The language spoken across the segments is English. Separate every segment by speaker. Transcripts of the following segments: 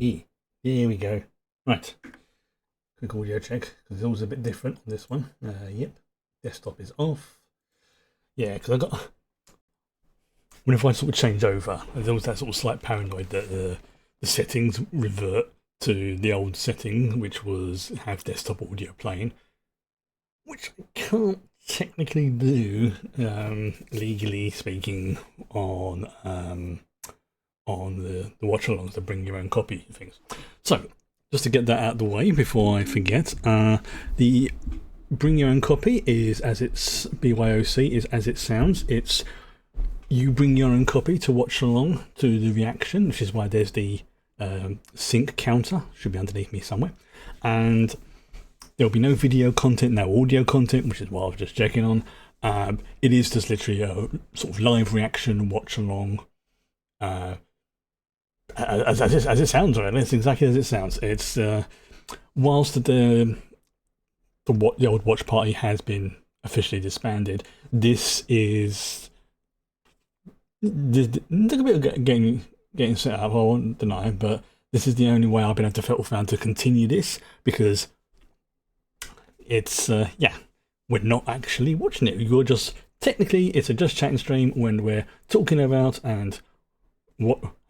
Speaker 1: E. Here we go. Right. Quick audio check because it's always a bit different on this one. Yep. Desktop is off. Yeah, because I got. Whenever I sort of change over, there's always that sort of slight paranoid that the settings revert to the old setting, which was have desktop audio playing, which I can't technically do, legally speaking, on the watch-alongs to bring your own copy and things. So, just to get that out of the way before I forget, the bring your own copy is as it's BYOC is as it sounds. It's you bring your own copy to watch along to the reaction, which is why there's the sync counter, should be underneath me somewhere, and there'll be no video content, no audio content, which is what I was just checking on. It is just literally a sort of live reaction, watch along, as it sounds, really. It's exactly as it sounds. It's whilst the old watch party has been officially disbanded, this is took a bit of getting set up. I won't deny, but this is the only way I've been able to feel found to continue this, because it's we're not actually watching it. You're just technically it's a just chatting stream when we're talking about and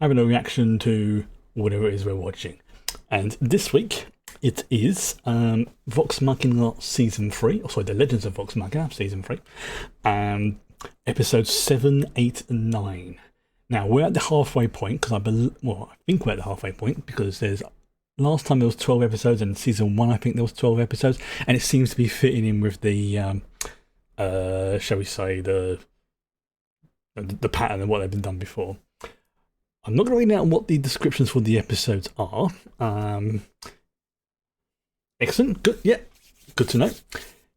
Speaker 1: having a reaction to whatever it is we're watching. And this week it is Vox Machina season 3, or sorry, The Legends of Vox Machina season 3, episodes 7, 8, and 9. Now we're at the halfway point because I think we're at the halfway point because there's. Last time there was 12 episodes, and season 1 I think there was 12 episodes, and it seems to be fitting in with the, shall we say, the pattern of what they've been done before. I'm not going to read out what the descriptions for the episodes are. Excellent, good, yeah, good to know.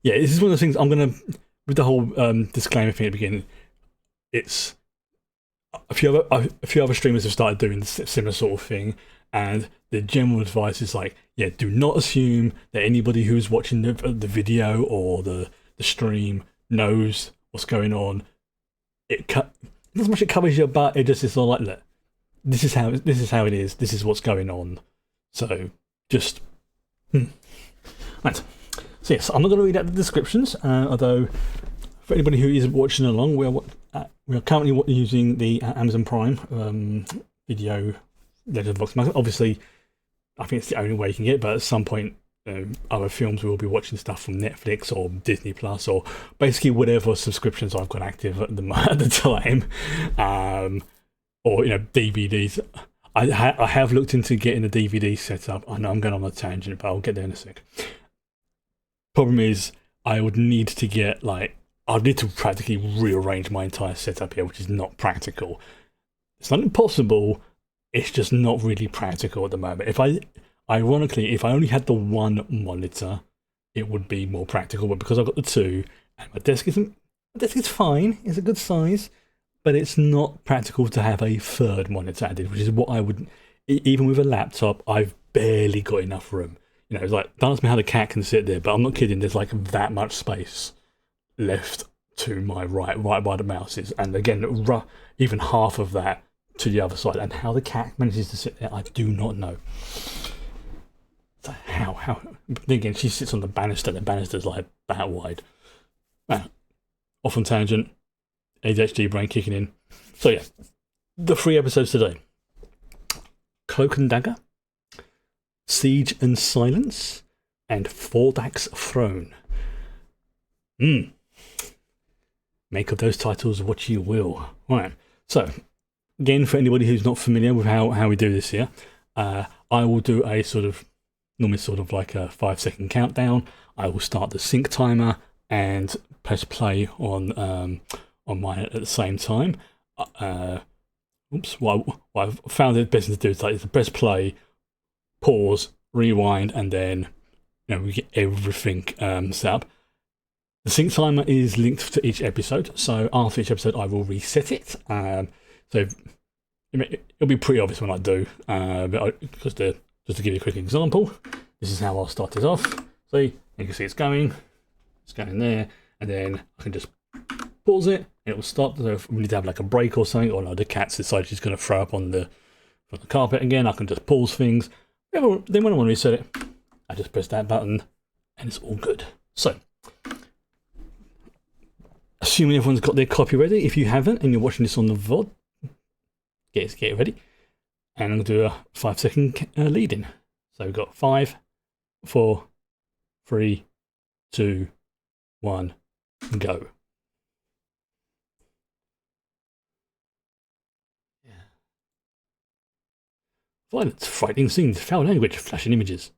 Speaker 1: Yeah, this is one of the things I'm going to, with the whole disclaimer thing at the beginning, it's a few other streamers have started doing this similar sort of thing. And the general advice is like, yeah, do not assume that anybody who's watching the video or the stream knows what's going on. Not so much it covers your butt. It just is all like, look, this is how it is. This is what's going on. So just right. So yes, I'm not going to read out the descriptions. Although for anybody who is watching along, we are currently using the Amazon Prime video. Legends of Vox Machina. Obviously, I think it's the only way you can get it, but at some point, other films we will be watching stuff from Netflix or Disney Plus or basically whatever subscriptions I've got active at the time, or DVDs. I have looked into getting a DVD set up. I know I'm going on a tangent, but I'll get there in a sec. Problem is, I would need to get I'd need to practically rearrange my entire setup here, which is not practical. It's not impossible. It's just not really practical at the moment. If I only had the one monitor, it would be more practical. But because I've got the two, and my desk is fine. It's a good size, but it's not practical to have a third monitor added, which is what I would. Even with a laptop, I've barely got enough room. It's like, don't ask me how the cat can sit there, but I'm not kidding. There's like that much space left to my right by the mouse is, and again, even half of that to the other side, and how the cat manages to sit there, I do not know. So how? Again, she sits on the banister. The banister's like that wide. Off on tangent. ADHD brain kicking in. So yeah, the 3 episodes today: Cloak and Dagger, Siege and Silence, and Thordak's Throne. Make of those titles what you will. Right. So. Again, for anybody who's not familiar with how we do this here, I will do a normally like a 5-second countdown. I will start the sync timer and press play on mine at the same time. What I've found it best to do is to press play, pause, rewind, and then we get everything set up. The sync timer is linked to each episode, so after each episode I will reset it. So it'll be pretty obvious when I do, just to give you a quick example, this is how I'll start it off. See, you can see it's going there, and then I can just pause it, and it will stop. So if we need to have like a break or something, or no, the cat's decided she's going to throw up on the on the carpet again. I can just pause things. Then when I want to reset it, I just press that button and it's all good. So, assuming everyone's got their copy ready, if you haven't and you're watching this on the VOD, get it ready. And I'm going to do a 5-second lead in. So we've got 5, 4, 3, 2, 1, go. Violence, frightening scenes, foul language, flashing images.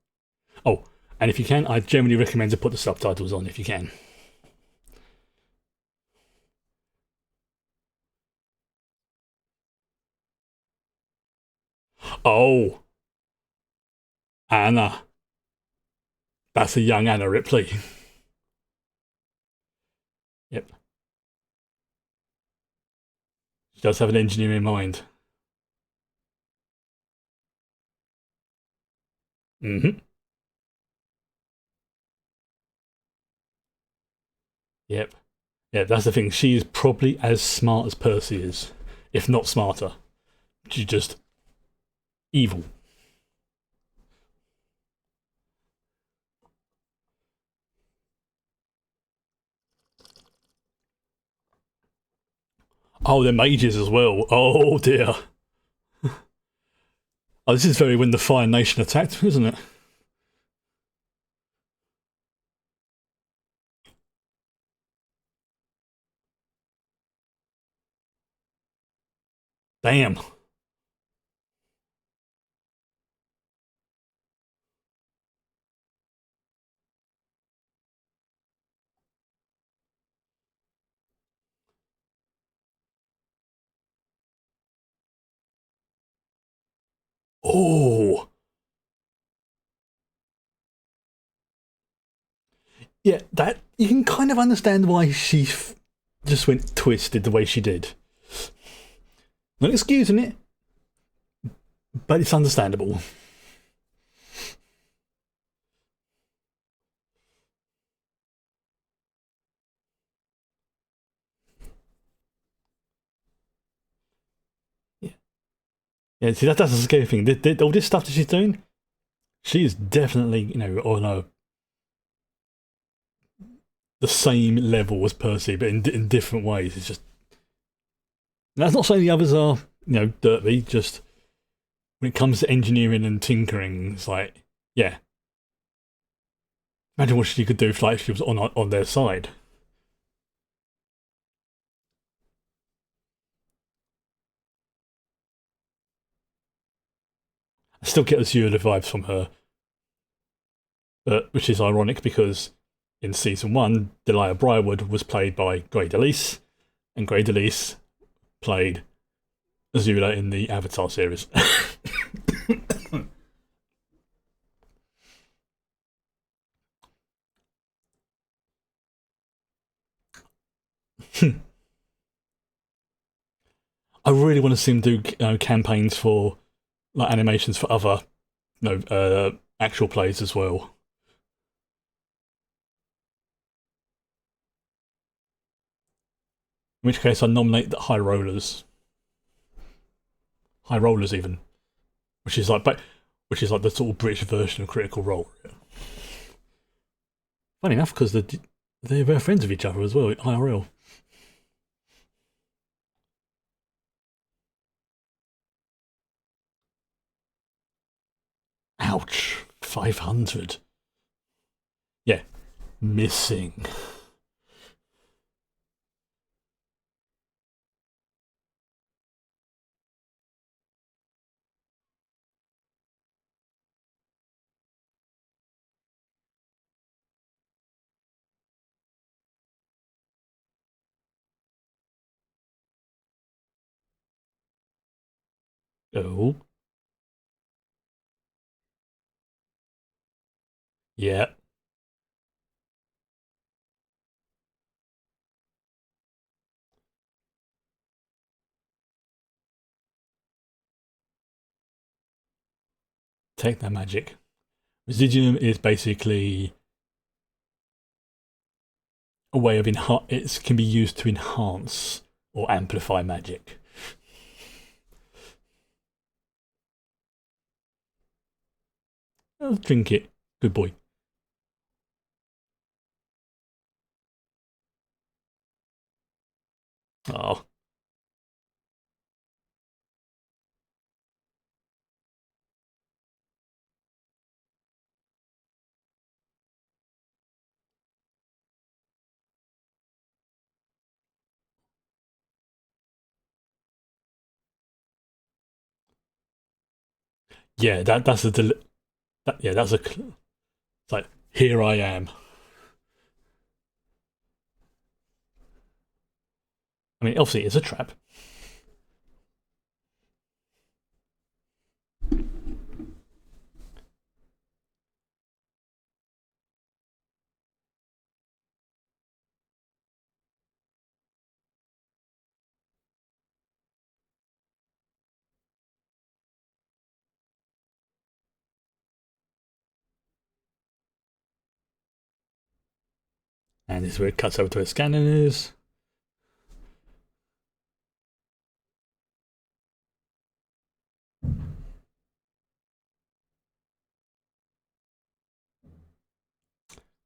Speaker 1: Oh, and if you can, I generally recommend to put the subtitles on if you can. Oh, Anna. That's a young Anna Ripley. Yep. She does have an engineer in mind. Mm-hmm. Yep. Yeah, that's the thing. She is probably as smart as Percy is, if not smarter. She's just evil. Oh, they're mages as well. Oh dear. Oh, this is very when the Fire Nation attacked, isn't it? Damn. Oh. Yeah, that you can kind of understand why she just went twisted the way she did. Not excusing it, but it's understandable. Yeah, yeah. See, that's the scary thing. All this stuff that she's doing, she is definitely, on the same level as Percy, but in different ways. It's just that's not saying the others are, dirty. Just when it comes to engineering and tinkering, it's like, yeah. Imagine what she could do if, like, she was on their side. I still get Azure vibes from her, which is ironic because in season 1, Delia Briarwood was played by Grey DeLise, and Grey DeLise played Azula in the Avatar series. I really want to see him do campaigns for, like, animations for other, actual plays as well. In which case, I nominate the High Rollers. High Rollers, even, which is like the sort of British version of Critical Role. Funny enough, because they're very friends with each other as well in IRL. Ouch. 500. Yeah. Missing. Oh. Yeah. Take that magic. Residuum is basically a way of it can be used to enhance or amplify magic. Drink it. Good boy. Oh. Yeah, that's a yeah, that's a it's like here I am. I mean, obviously it's a trap. And this is where it cuts over to where scanning is.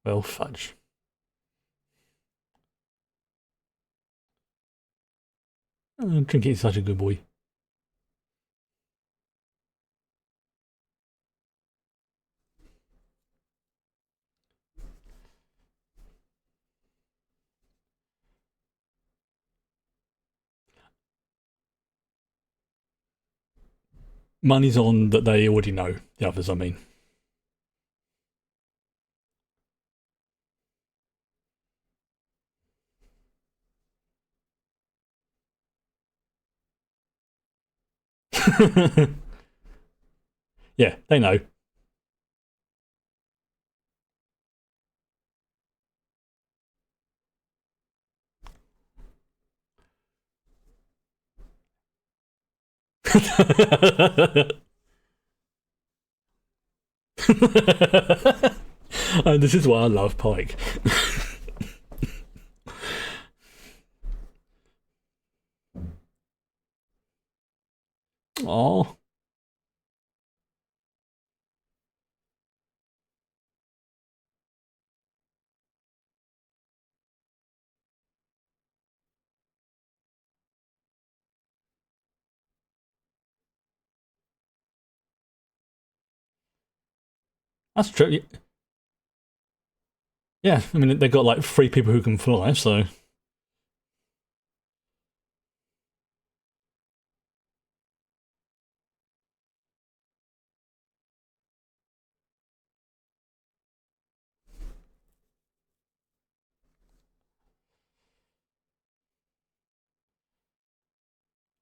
Speaker 1: Well, fudge. Trinket is such a good boy. Money's on that they already know. The others, I mean. Yeah, they know. And this is why I love Pike. Oh, that's true. Yeah, I mean they've got like 3 people who can fly, so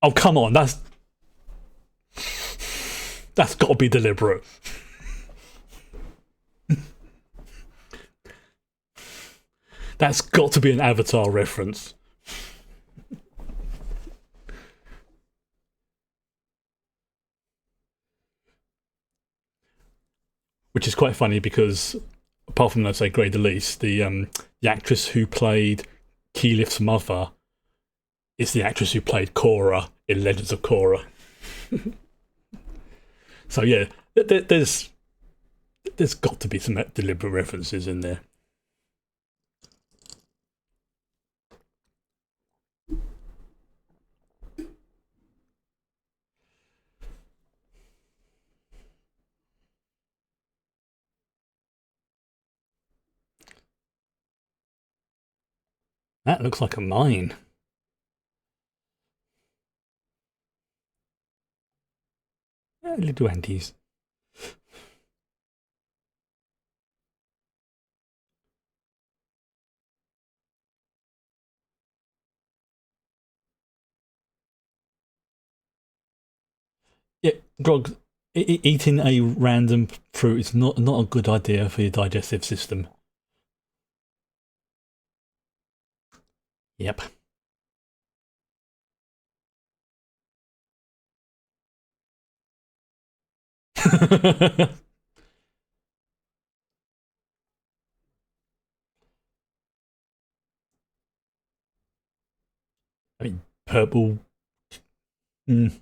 Speaker 1: oh come on, that's got to be deliberate. That's got to be an Avatar reference. Which is quite funny because apart from let's say Grey Delise, the actress who played Keyleth's mother is the actress who played Korra in Legends of Korra. So yeah, there's got to be some deliberate references in there. That looks like a mine. Little antis. Yeah, Grog, eating a random fruit is not a good idea for your digestive system. Yep. I mean, purple. Mm.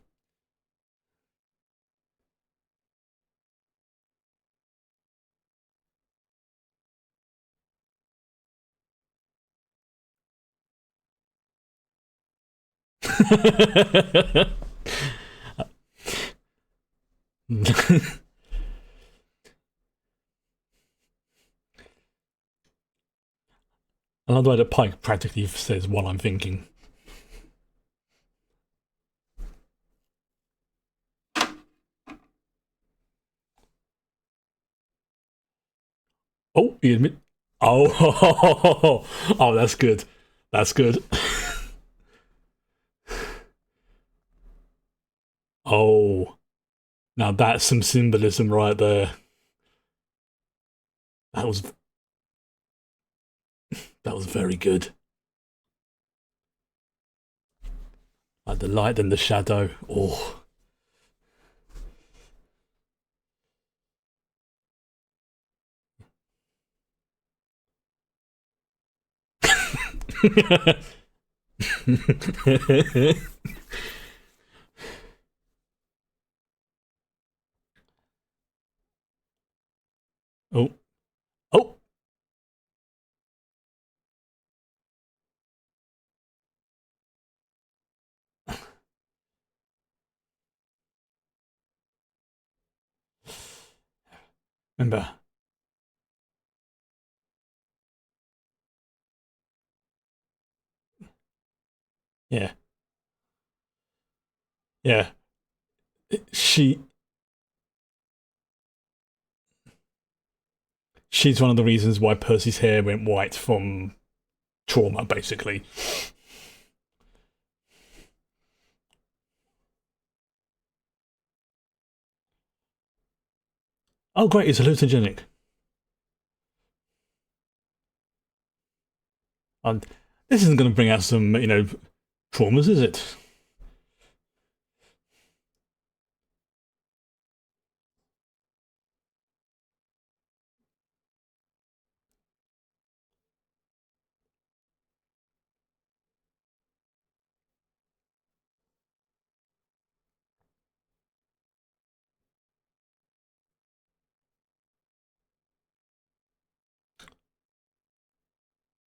Speaker 1: I love the way that Pike practically says what I'm thinking. Oh, he admit. Oh, oh, that's good. That's good. Oh, now that's some symbolism right there. That was that was very good. Like the light and the shadow. Oh. Oh, oh, remember? Yeah, yeah. She she's one of the reasons why Percy's hair went white from trauma, basically. Oh, great! It's hallucinogenic. And this isn't going to bring out some, traumas, is it?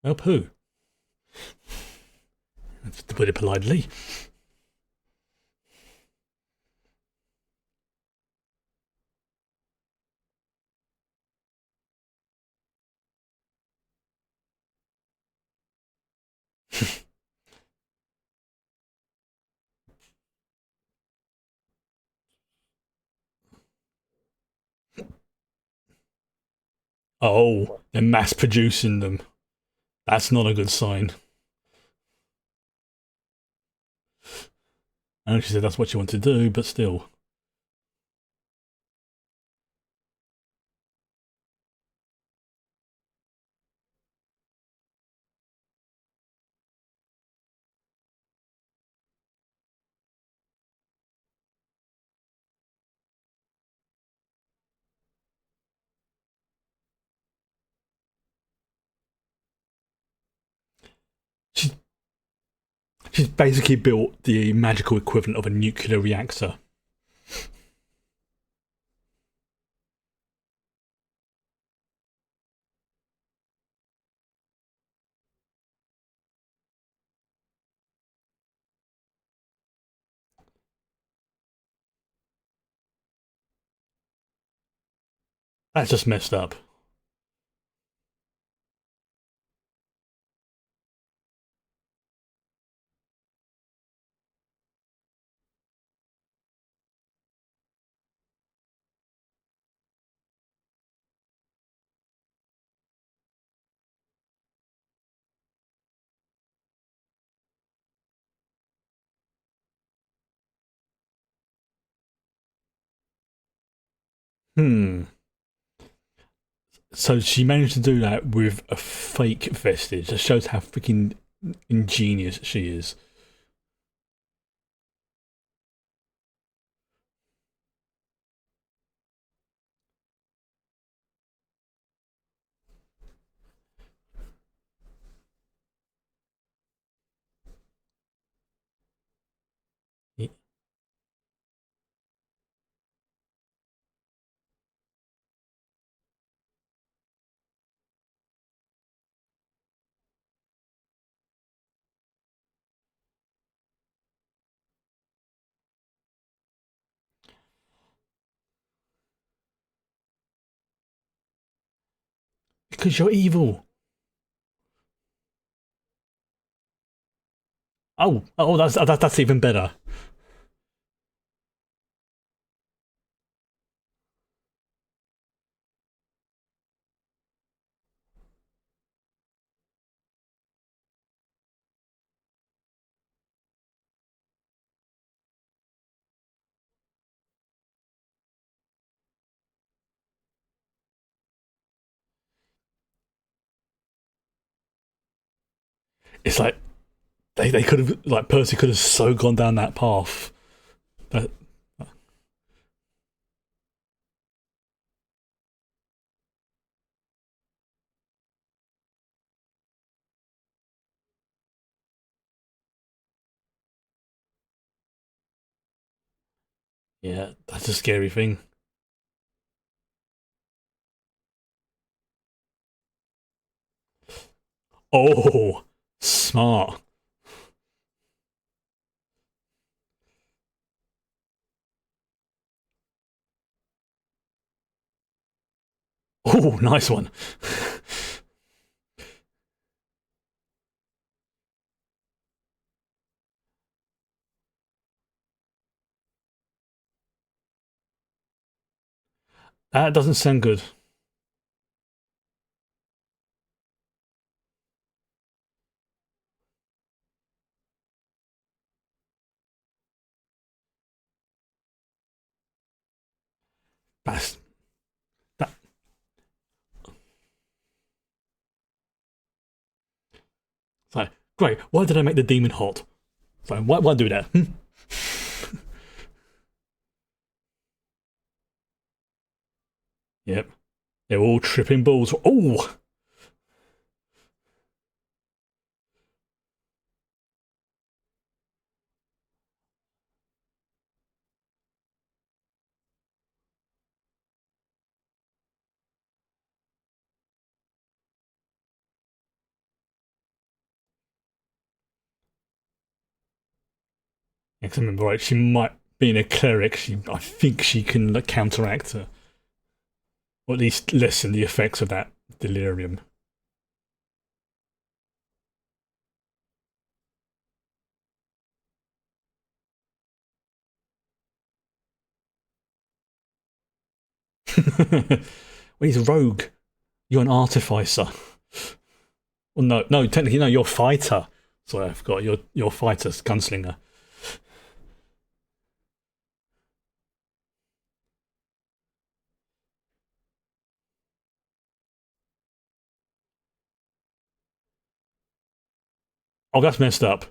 Speaker 1: Oh, poo. To put it politely. Oh, they're mass producing them. That's not a good sign. I know she said that's what you want to do, but still. She's, she's basically built the magical equivalent of a nuclear reactor. That's just messed up. Hmm. So she managed to do that with a fake vestige. That shows how freaking ingenious she is. Because you're evil. Oh, that's even better. It's like they could have like Percy could have so gone down that path. That, yeah, that's a scary thing. Oh, smart. Oh, nice one. That doesn't sound good. That's that. It's like, great. Why did I make the demon hot? It's like, why do that? Yep. They're all tripping balls. Oh, if I remember right, she might being a cleric. I think she can like, counteract her, or at least lessen the effects of that delirium. When he's a rogue, you're an artificer. Well, no, technically, no, you're a fighter. Sorry, I forgot. You're a fighter, gunslinger. Oh, that's messed up.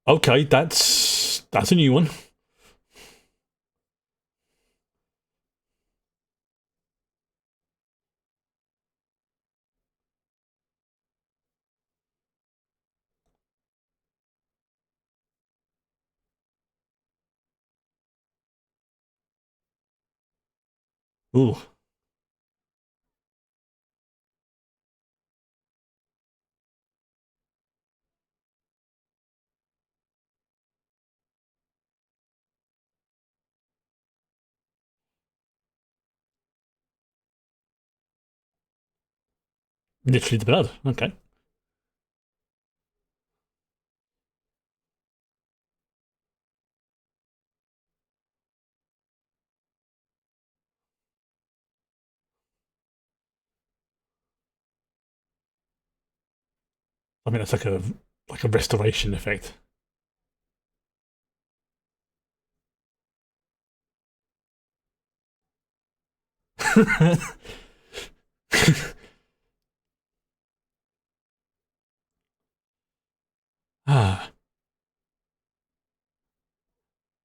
Speaker 1: Okay, that's a new one. Ooh, literally the blood. Okay. I mean, that's like a restoration effect. Ah,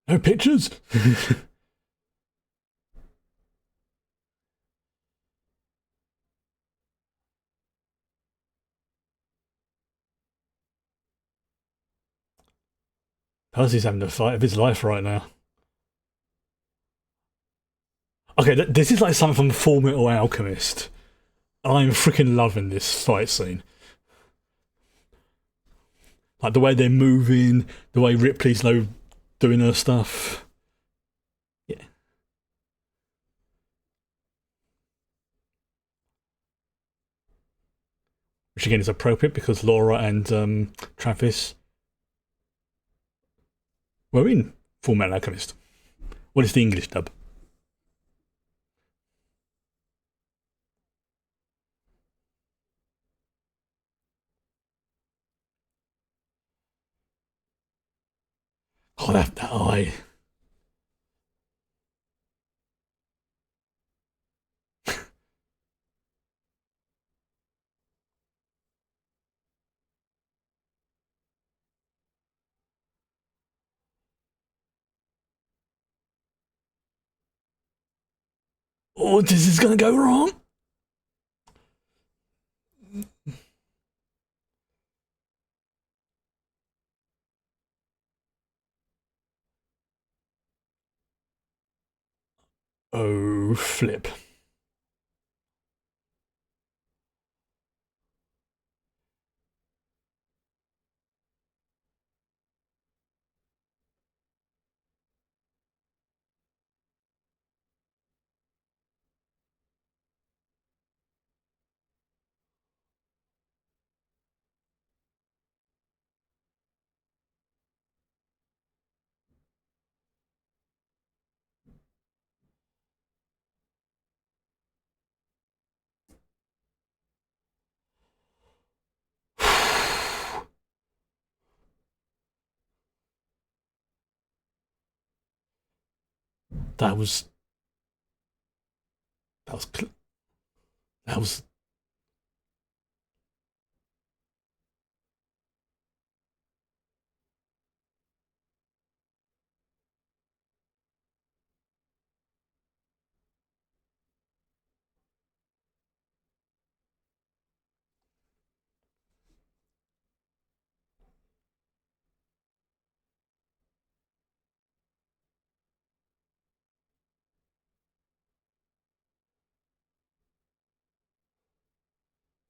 Speaker 1: no pictures. Percy's having the fight of his life right now. Okay, this is like something from Full Metal Alchemist. I'm freaking loving this fight scene. Like the way they're moving, the way Ripley's doing her stuff. Yeah. Which again is appropriate because Laura and Travis were in Full Metal Alchemist. What is the English dub? Oh, that eye. Oh, this is gonna go wrong. Oh, flip. That was that was that was.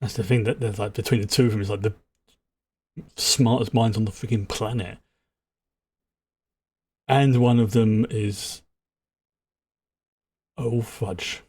Speaker 1: That's the thing that there's like between the two of them is like the smartest minds on the freaking planet, and one of them is oh fudge.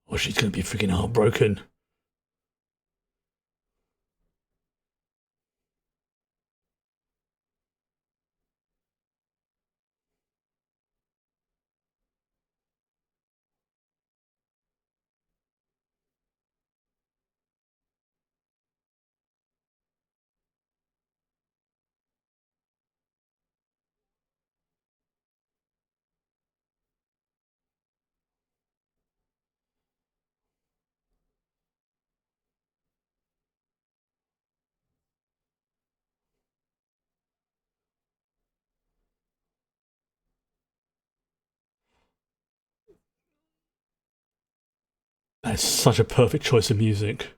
Speaker 1: Oh, she's gonna be freaking heartbroken. That's such a perfect choice of music.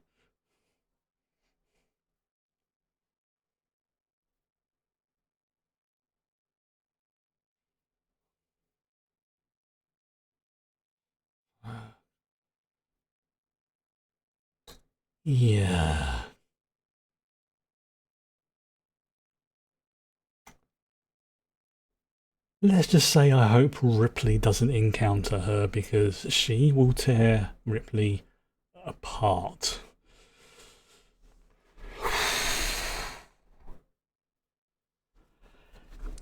Speaker 1: Yeah. Let's just say I hope Ripley doesn't encounter her because she will tear Ripley apart.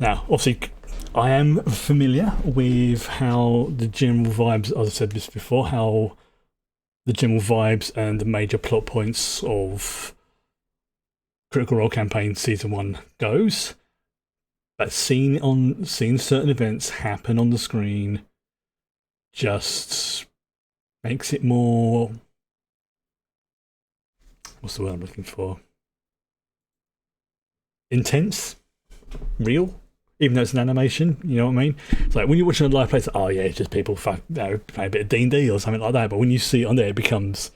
Speaker 1: Now, obviously, I am familiar with how the general vibes, as I said this before, how the general vibes and the major plot points of Critical Role Campaign Season 1 goes. But seeing certain events happen on the screen just makes it more, what's the word I'm looking for? Intense? Real? even though it's an animation. You know what I mean? It's like when you're watching a live play, it's like, oh yeah, it's just people playing a bit of D&D or something like that. But when you see it on there, it becomes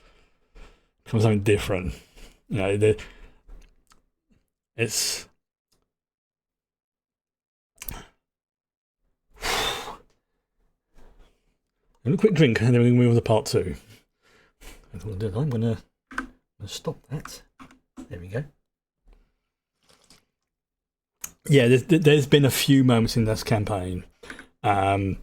Speaker 1: something different. You know, it's. A quick drink, and then we can move on to part two. I'm gonna stop that. There we go. Yeah, there's been a few moments in this campaign, no,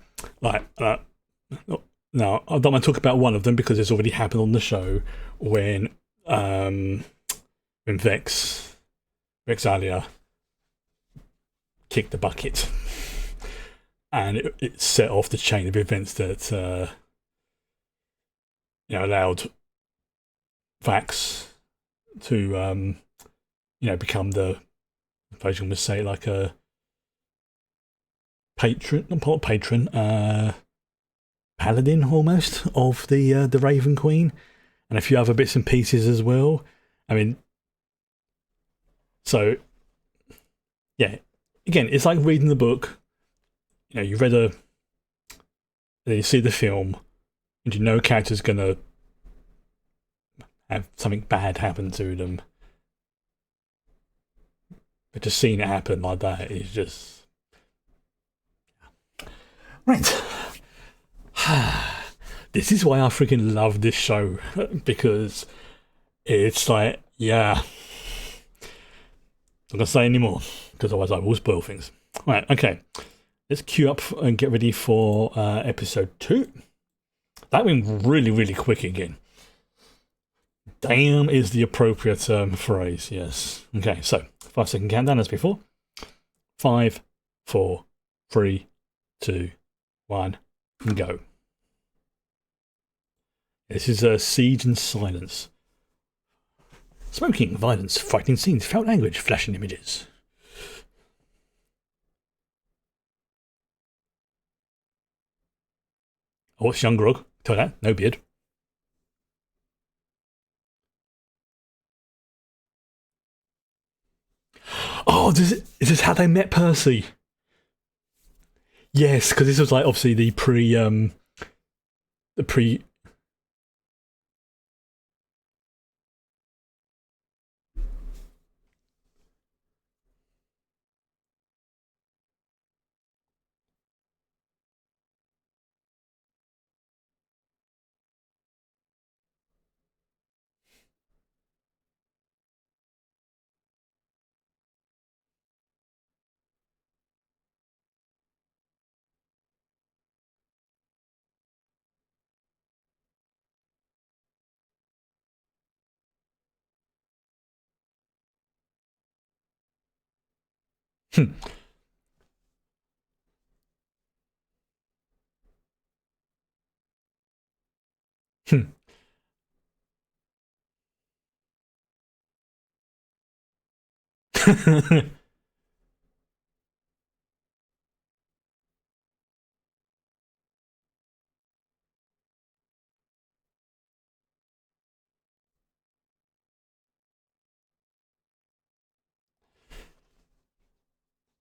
Speaker 1: I don't want to talk about one of them because it's already happened on the show when Vexalia kicked the bucket, and it set off the chain of events that allowed Vax to become the, if I was going to say, like a patron, not patron, paladin almost of the Raven Queen, and a few other bits and pieces as well. I mean, so yeah, again, it's like reading the book. You know, you read then you see the film, and you know a character's gonna have something bad happen to them. But just seeing it happen like that is just right. This is why I freaking love this show, because it's like, yeah, I'm not gonna say anymore because otherwise I will spoil things. Right, okay, let's queue up and get ready for episode 2. That went really, really quick again. Damn is the appropriate phrase, yes. Okay, so 5-second countdown as before. 5, 4, 3, 2, 1, and go. This is Siege and Silence. Smoking, violence, frightening scenes, foul language, flashing images. Oh, it's young Grog. Tell that, no beard. Oh, is this how they met Percy? Yes, because this was like obviously the pre.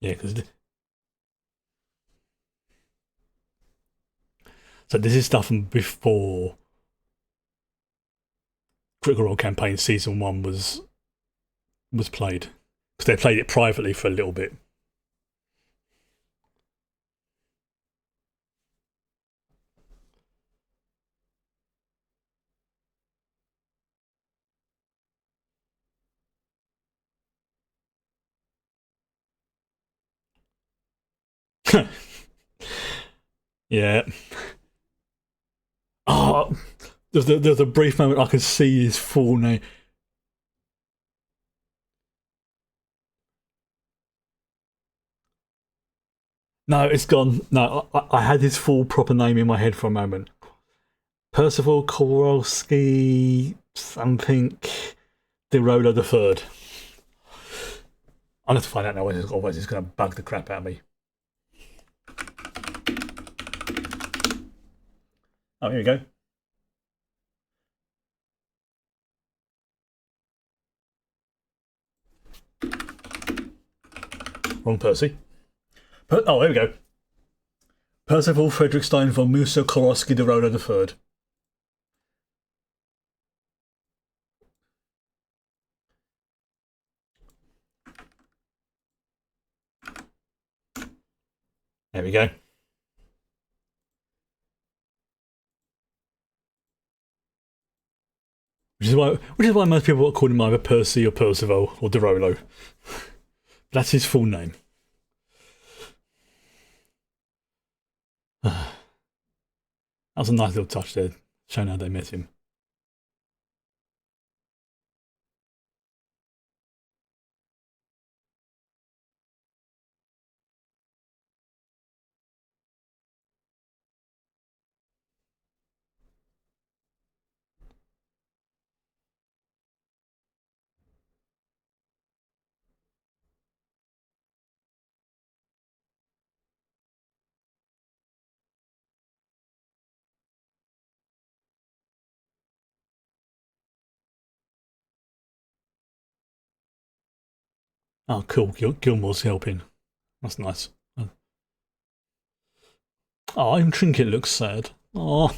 Speaker 1: Yeah, because so this is stuff from before Critical Role Campaign Season 1 was played, because they played it privately for a little bit. Yeah. Oh, there's a brief moment I can see his full name. No, it's gone. No, I had his full proper name in my head for a moment. Percival Kowalski something DeRola the Third. I'm going to find out now, otherwise it's going to bug the crap out of me. Oh, here we go. Wrong Percy. Oh, here we go. Percival Frederickstein von Musa Kowalski de Roda III. There we go. Which is why most people call him either Percy or Percival or Derolo. That's his full name. That was a nice little touch there, showing how they met him. Oh, cool. Gilmore's helping. That's nice. Oh, even Trinket looks sad. Oh,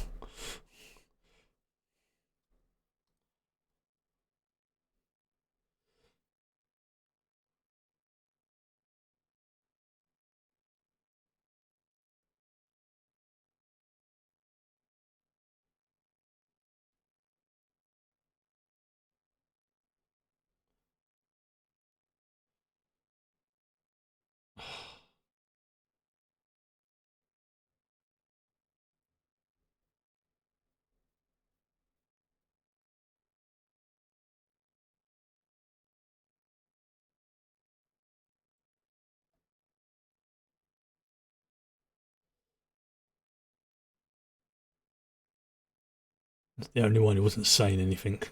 Speaker 1: that's the only one who wasn't saying anything.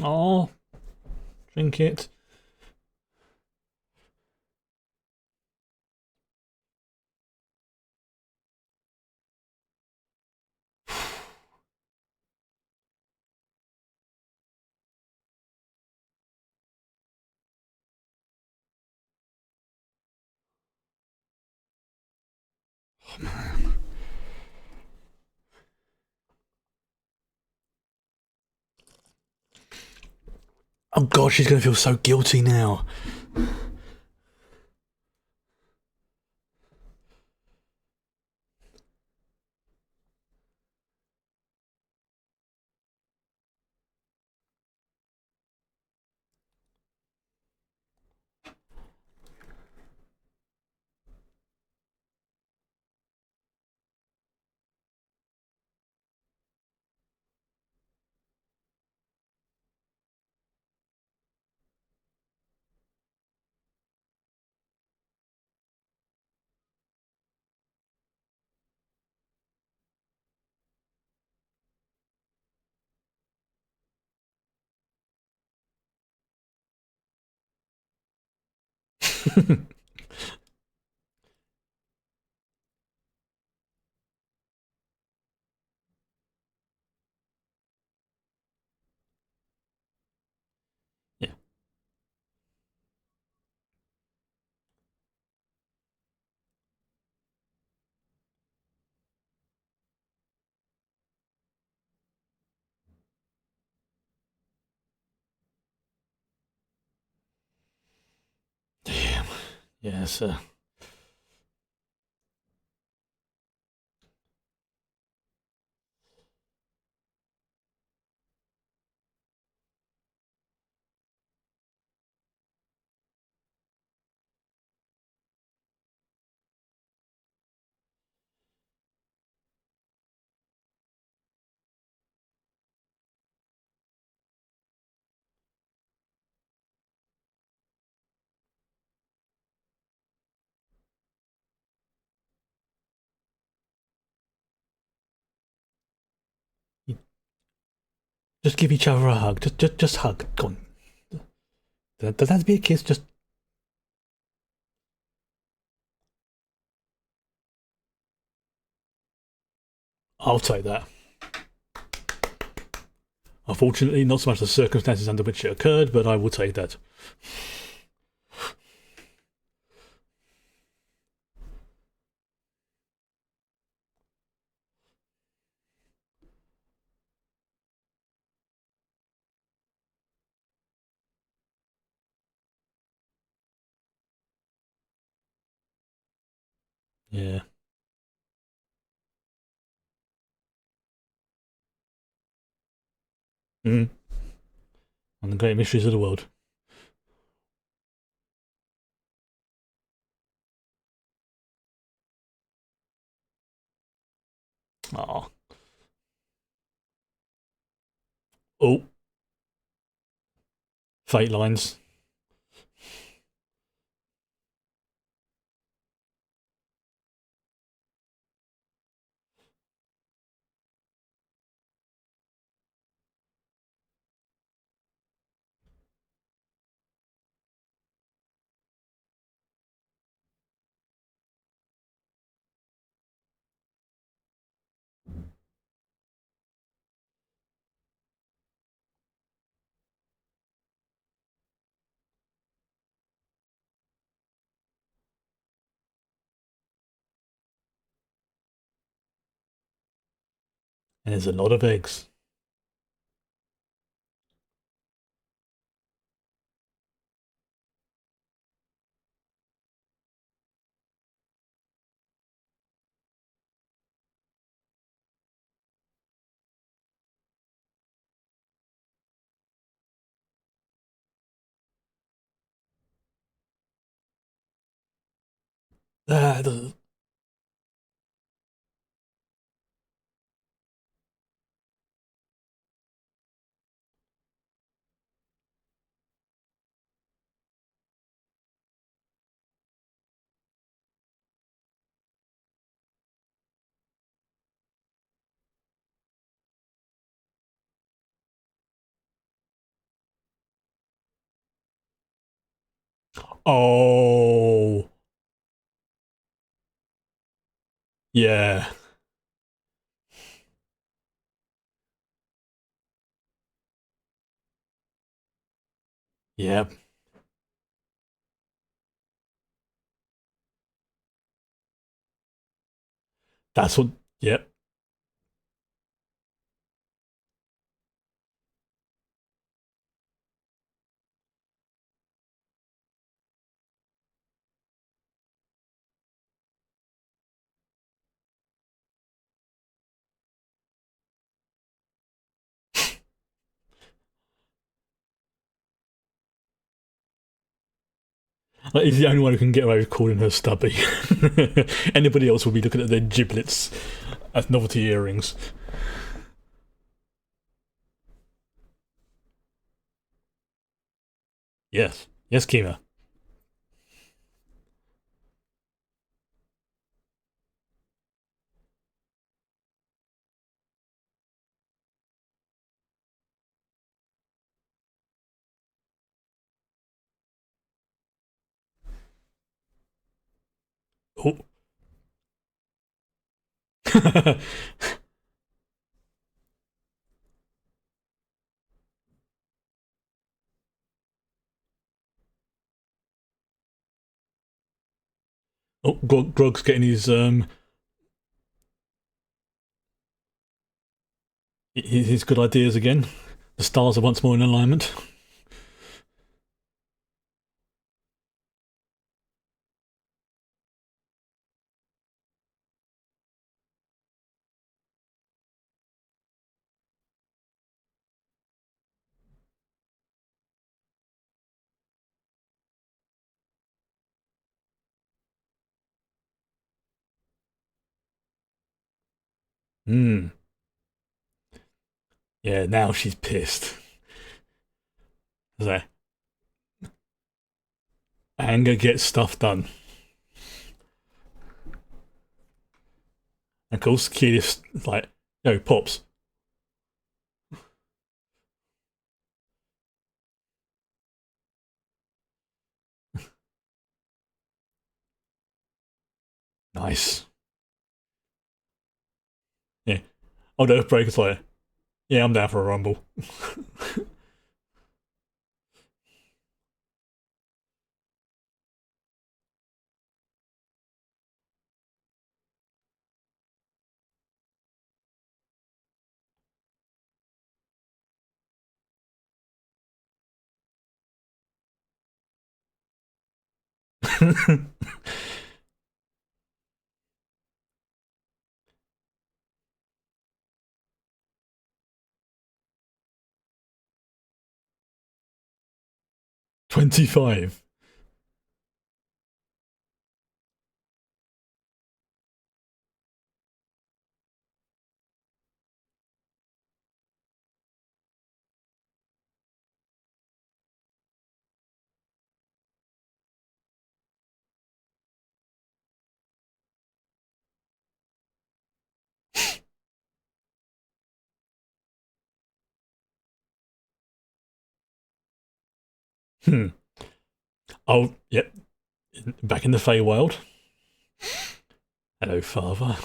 Speaker 1: Oh, Trinket. Oh God, she's gonna feel so guilty now. Yeah. Damn. Yes. Just give each other a hug. Just hug. Go on. Does that have to be a kiss? Just. I'll take that. Unfortunately, not so much the circumstances under which it occurred, but I will take that. Yeah. Mm. And the great mysteries of the world. Ah. Oh, fate lines. And there's a lot of eggs. Ah, oh, yeah. Yep. That's what. Yep. Like, he's the only one who can get away with calling her stubby. Anybody else will be looking at their giblets as novelty earrings. Yes. Yes, Kima. Oh. Oh, Grog's getting his good ideas again. The stars are once more in alignment. Hmm. Yeah, now she's pissed. So, anger gets stuff done. Of course, kid is like, yo, Pops. Nice. Yeah. Oh, no, break is like, Yeah, I'm down for a rumble. 25. Hmm. Oh, yep. Back in the Feywild. Hello, father.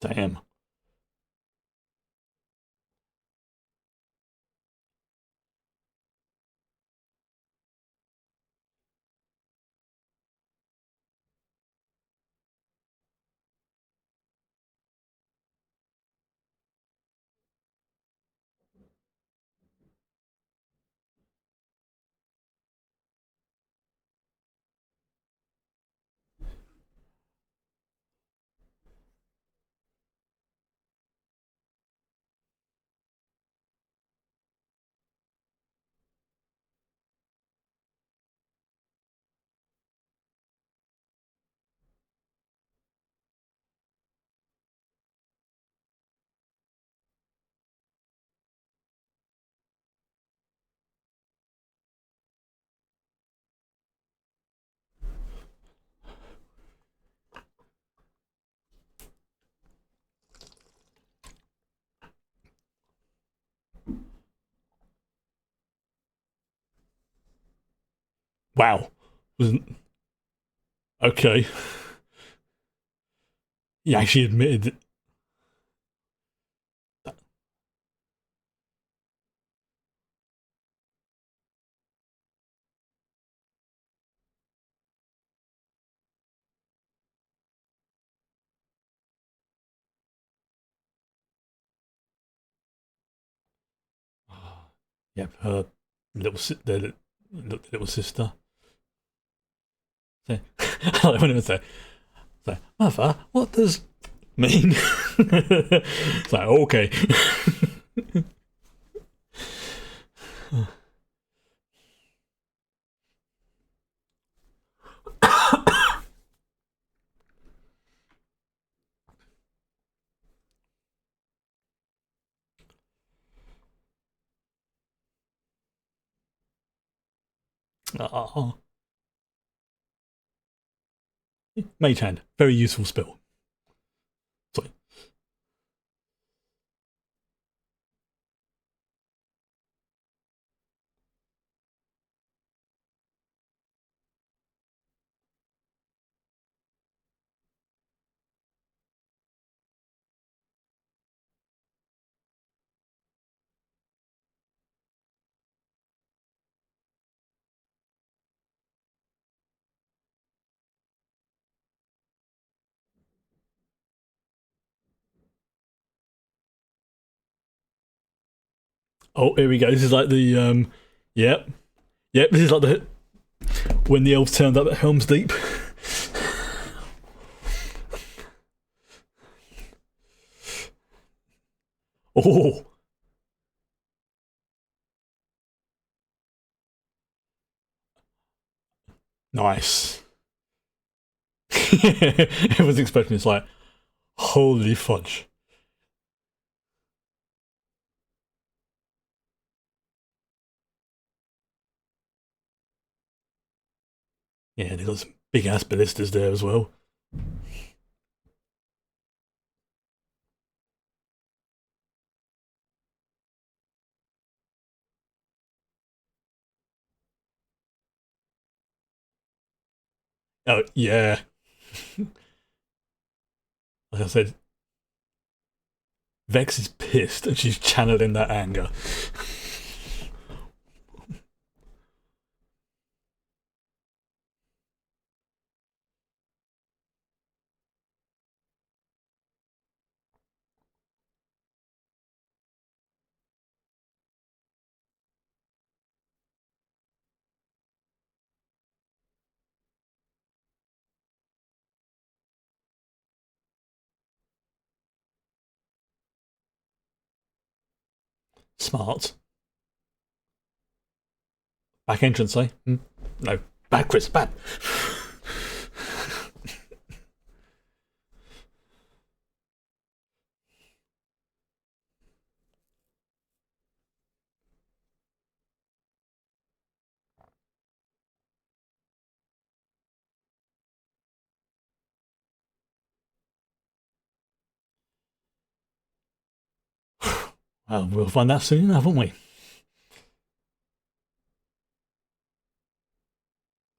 Speaker 1: Damn. Wow. Wasn't okay. He actually admitted. Yep, her their little sister. So, I went and say, Mother, what does mean? It's like, okay. Oh, Mage Hand, very useful spell. Sorry. Oh, here we go. This is like the yep. Yep, this is like the when the elves turned up at Helm's Deep. Oh, nice. Everyone's expecting it's like, holy fudge. Yeah, they got some big ass ballistas there as well. Oh yeah, like I said, Vex is pissed and she's channeling that anger. Smart. Back entrance, eh? Hmm? No, bad, Chris, bad. Well, we'll find out soon enough, won't we?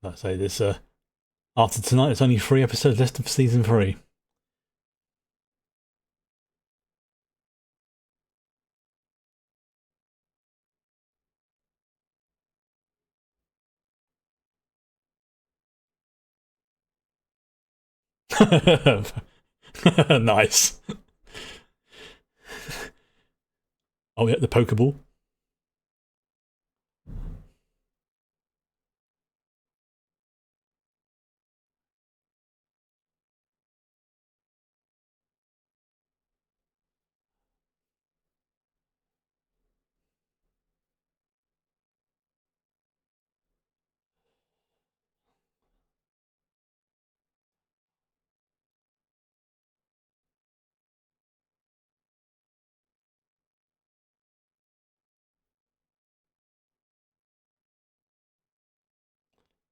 Speaker 1: Like I say, this after tonight, it's only 3 episodes left of season 3. Nice. Oh yeah, the Pokeball.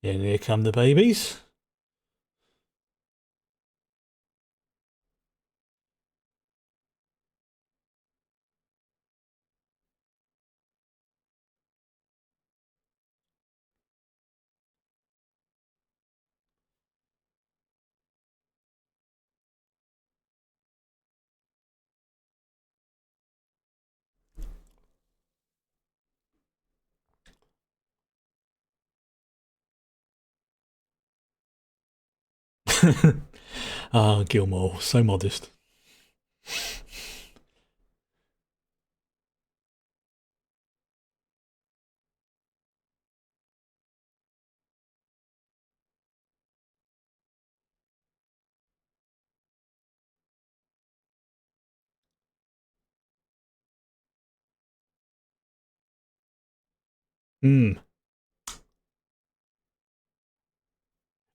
Speaker 1: Yeah, and here come the babies. Ah, Gilmore, so modest. Hmm.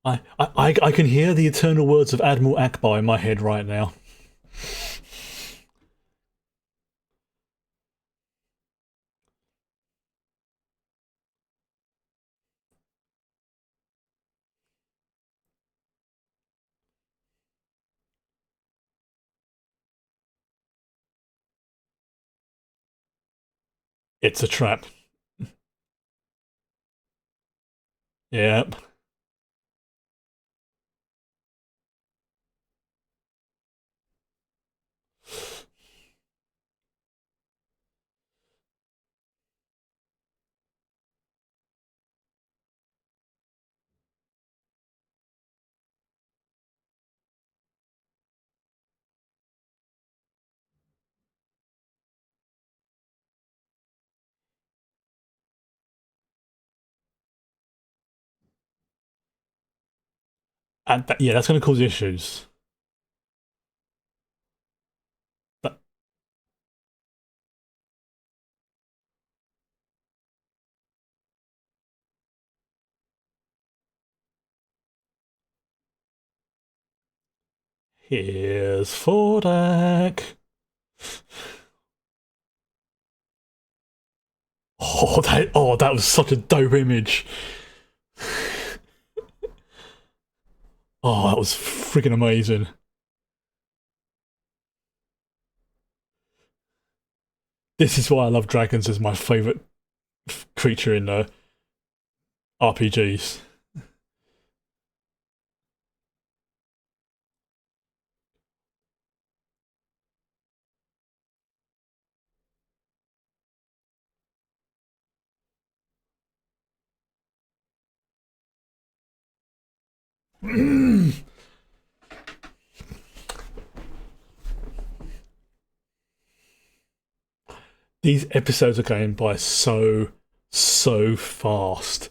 Speaker 1: I can hear the eternal words of Admiral Akbar in my head right now. It's a trap. Yep. And yeah, that's going to cause issues. But here's Fordak. Oh, that was such a dope image. Oh, that was freaking amazing. This is why I love dragons as my favorite creature in RPGs. These episodes are going by so fast.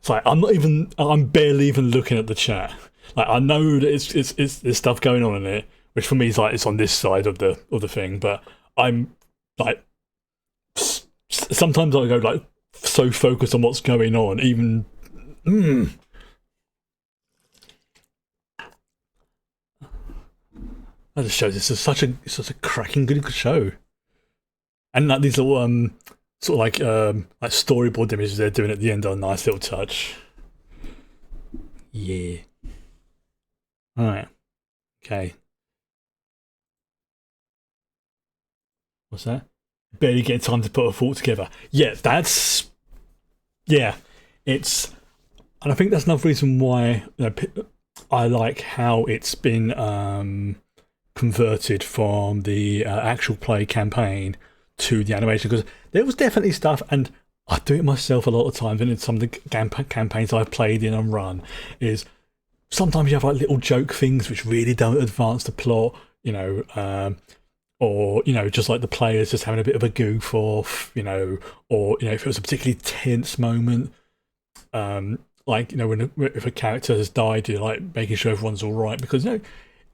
Speaker 1: It's like I'm barely even looking at the chat. Like I know that it's there's stuff going on in it, which for me is like it's on this side of the thing, but I'm like sometimes I go like so focused on what's going on, even that just shows this is such a cracking good show. And like these little sort of like storyboard images they're doing at the end are a nice little touch. Yeah. Alright. Okay. What's that? Barely getting time to put a thought together. Yeah, that's yeah. It's and I think that's another reason why I like how it's been converted from the actual play campaign to the animation, because there was definitely stuff, and I do it myself a lot of times, and in some of the campaigns I've played in and run, is sometimes you have like little joke things which really don't advance the plot, or just like the players just having a bit of a goof off, or if it was a particularly tense moment, like when if a character has died, you're like making sure everyone's all right, because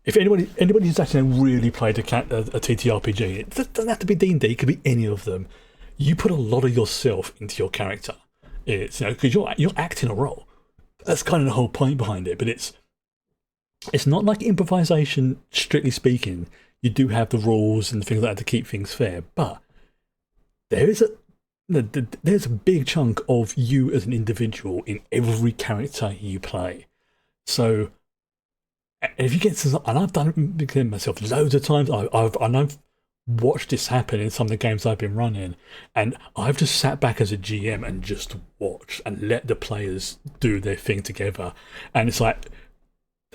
Speaker 1: if anybody who's actually really played a TTRPG, it doesn't have to be D&D, it could be any of them. You put a lot of yourself into your character. It's because you're acting a role. That's kind of the whole point behind it. But it's not like improvisation, strictly speaking. You do have the rules and things like that to keep things fair, but there's a big chunk of you as an individual in every character you play. So if you get to, and I've done it myself loads of times, I've watched this happen in some of the games I've been running, and I've just sat back as a GM and just watched and let the players do their thing together. And it's like,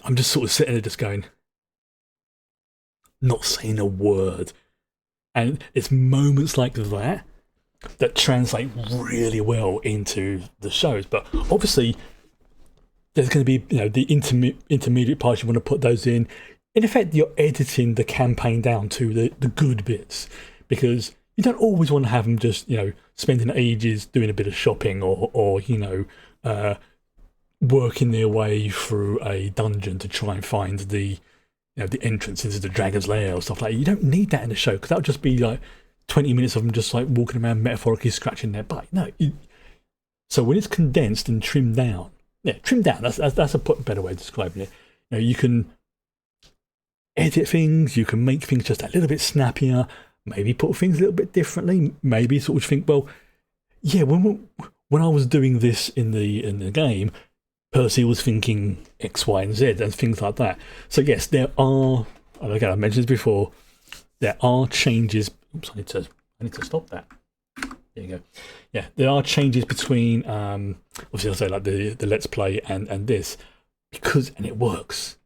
Speaker 1: I'm just sort of sitting there just going, not saying a word. And it's moments like that that translate really well into the shows. But obviously, there's going to be the intermediate parts. You want to put those in. In effect, you're editing the campaign down to the good bits, because you don't always want to have them just spending ages doing a bit of shopping or working their way through a dungeon to try and find the the entrance into the dragon's lair or stuff like that. You don't need that in the show, because that would just be like 20 minutes of them just like walking around metaphorically scratching their butt. No, so when it's condensed and trimmed down. Yeah, trimmed down. That's a better way of describing it. You can edit things. You can make things just a little bit snappier. Maybe put things a little bit differently. Maybe sort of think, well, yeah, when I was doing this in the game, Percy was thinking X, Y, and Z and things like that. So yes, there are. And again, I mentioned this before. There are changes. Oops, I need to stop that. There you go. Yeah, there are changes between obviously I'll say like the Let's Play and this, because and it works.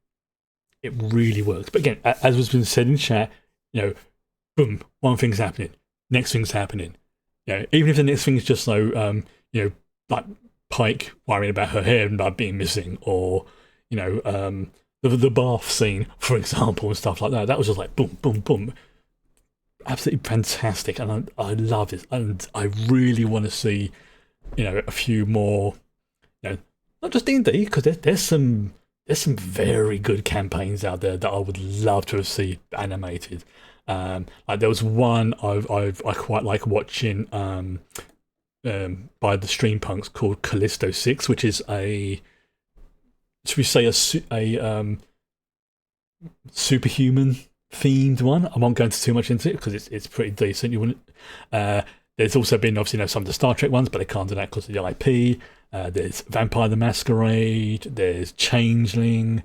Speaker 1: It really works. But again, as was been said in chat, boom, one thing's happening, next thing's happening. Even if the next thing is just so like Pike worrying about her hair and about being missing, or the bath scene, for example, and stuff like that. That was just like boom, boom, boom. Absolutely fantastic, and I love it, and I really want to see a few more, not just D&D, because there's some there's some very good campaigns out there that I would love to have seen animated. Like there was one I quite like watching by the stream punks called Callisto 6, which is a, should we say, a superhuman themed one. I won't go into too much into it because it's pretty decent. You wouldn't. There's also been obviously some of the Star Trek ones, but they can't do that because of the IP. There's Vampire the Masquerade. There's Changeling.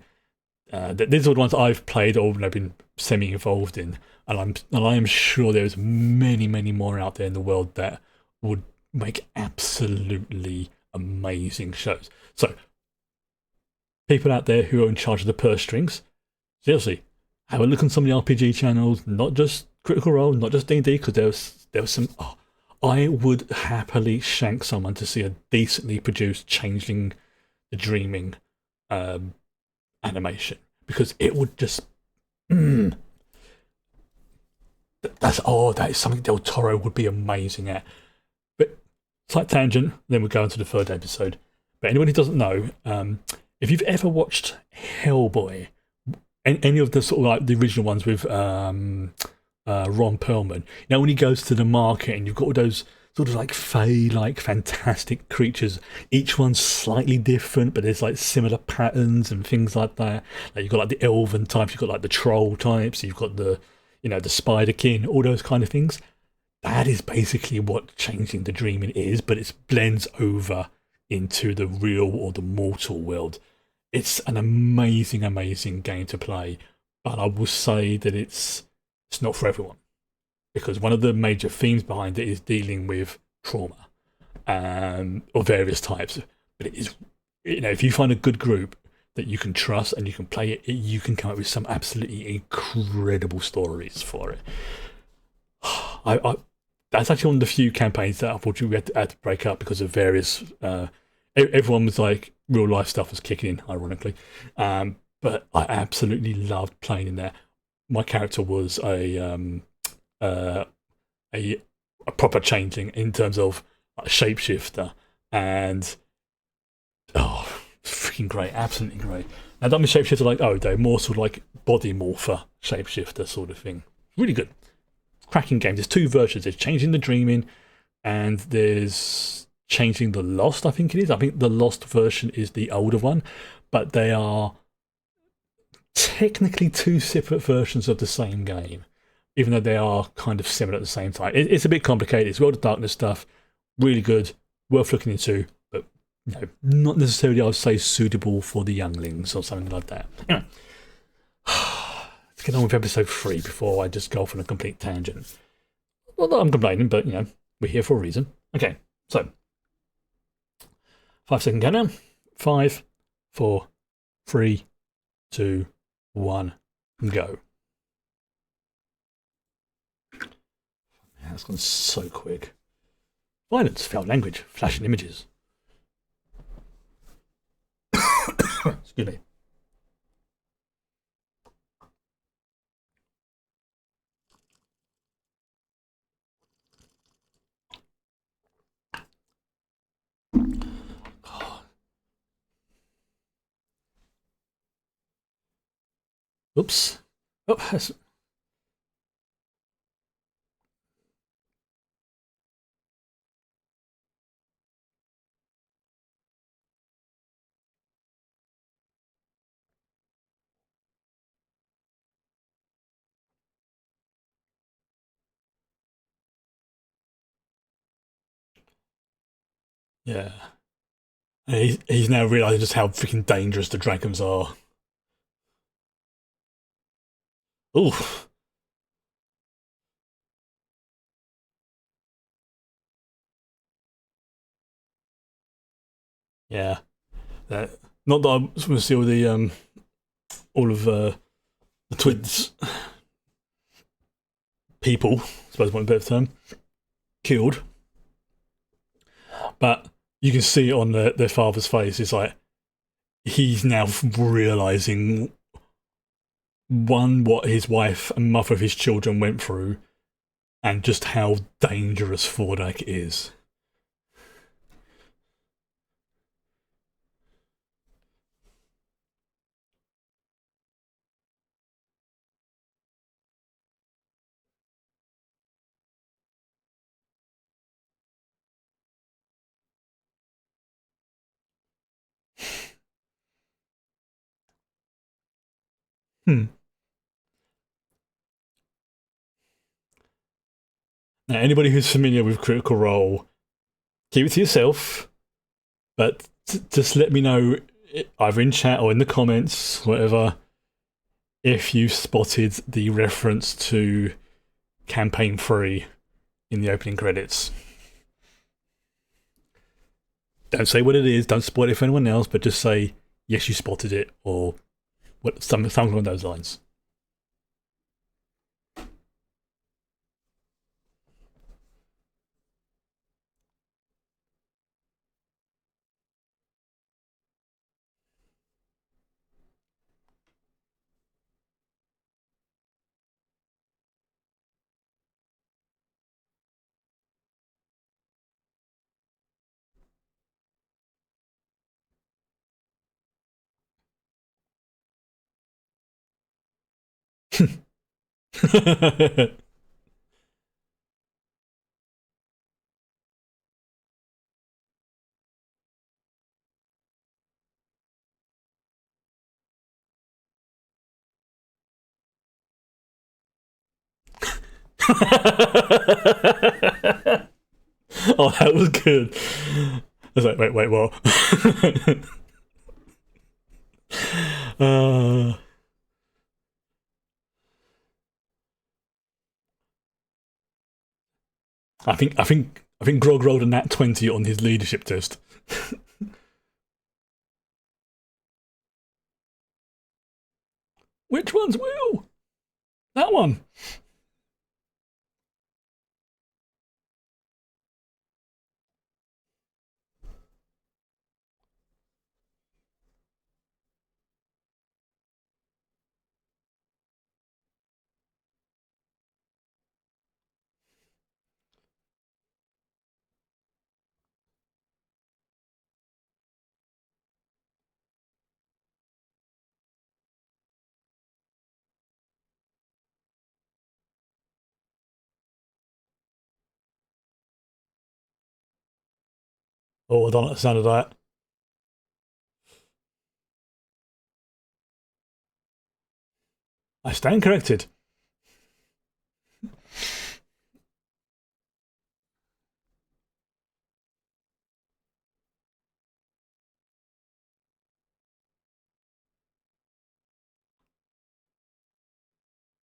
Speaker 1: These are the ones I've played or been semi-involved in, and I am sure there's many more out there in the world that would make absolutely amazing shows. So, people out there who are in charge of the purse strings, seriously, have a look on some of the RPG channels, not just Critical Role, not just D&D, because there was some. Oh, I would happily shank someone to see a decently produced Changeling the Dreaming animation, because it would just. That is something Del Toro would be amazing at. But slight tangent, then we'll go into the third episode. But anyone who doesn't know, if you've ever watched Hellboy, any of the sort of like the original ones with Ron Perlman, when he goes to the market and you've got all those sort of like fey, like fantastic creatures, each one's slightly different, but there's like similar patterns and things like that. Like you've got like the elven types, you've got like the troll types, you've got the the spider-kin, all those kind of things. That is basically what Changing the Dreaming is, but it blends over into the real or the mortal world. It's an amazing game to play, but I will say that it's not for everyone, because one of the major themes behind it is dealing with trauma of various types. But it is, if you find a good group that you can trust and you can play it, you can come up with some absolutely incredible stories for it. That's actually one of the few campaigns that unfortunately we had to break up because of various. Everyone was like, real life stuff was kicking in, ironically. But I absolutely loved playing in there. My character was a proper changeling in terms of a shapeshifter, and freaking great, absolutely great. Now, don't be shapeshifter like Odo, more sort of like body morpher shapeshifter sort of thing. Really good, cracking game. There's two versions. There's Changing the Dreaming, and there's Changing the Lost. I think it is. I think the Lost version is the older one, but they are technically two separate versions of the same game, even though they are kind of similar at the same time. It's a bit complicated. It's World of Darkness stuff. Really good, worth looking into. Not necessarily, I would say, suitable for the younglings or something like that. Anyway, let's get on with episode 3 before I just go off on a complete tangent. Not that I'm complaining, but, we're here for a reason. Okay, so 5-second countdown. 5, 4, 3, 2, 1, go. Man, that's gone so quick. Violence, foul language, flashing images. Excuse me. Oops. Oh, that's... Yeah. And he's now realising just how freaking dangerous the dragons are. Oof. Yeah. Not that I'm going to see all of the twins people, I suppose one better term, killed. But you can see it on their father's face. It's like he's now realising, one, what his wife and mother of his children went through, and just how dangerous Fordak is. Hmm. Now, anybody who's familiar with Critical Role, keep it to yourself, but just let me know either in chat or in the comments, whatever, if you spotted the reference to Campaign 3 in the opening credits. Don't say what it is, don't spoil it for anyone else, but just say, yes, you spotted it, or something along those lines. Oh, that was good. I was like, wait, what? uh, I think Grog rolled a nat 20 on his leadership test. Which one's Will? That one. Oh, I don't like the sound of that. I stand corrected.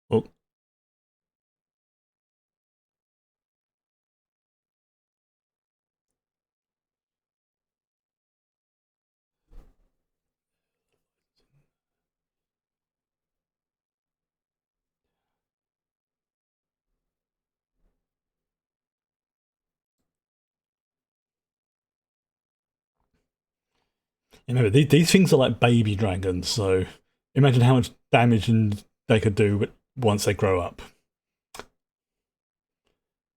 Speaker 1: Oh, remember, these things are like baby dragons, so imagine how much damage they could do once they grow up.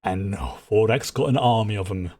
Speaker 1: And Vordak's got an army of them.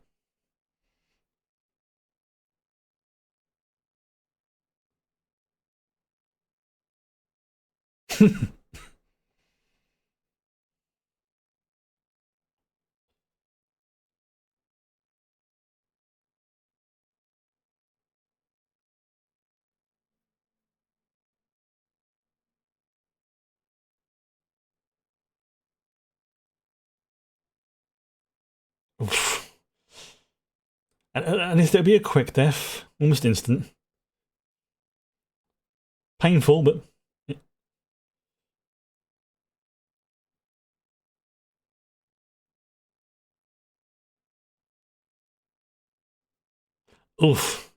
Speaker 1: And it'll be a quick death, almost instant. Painful, but oof.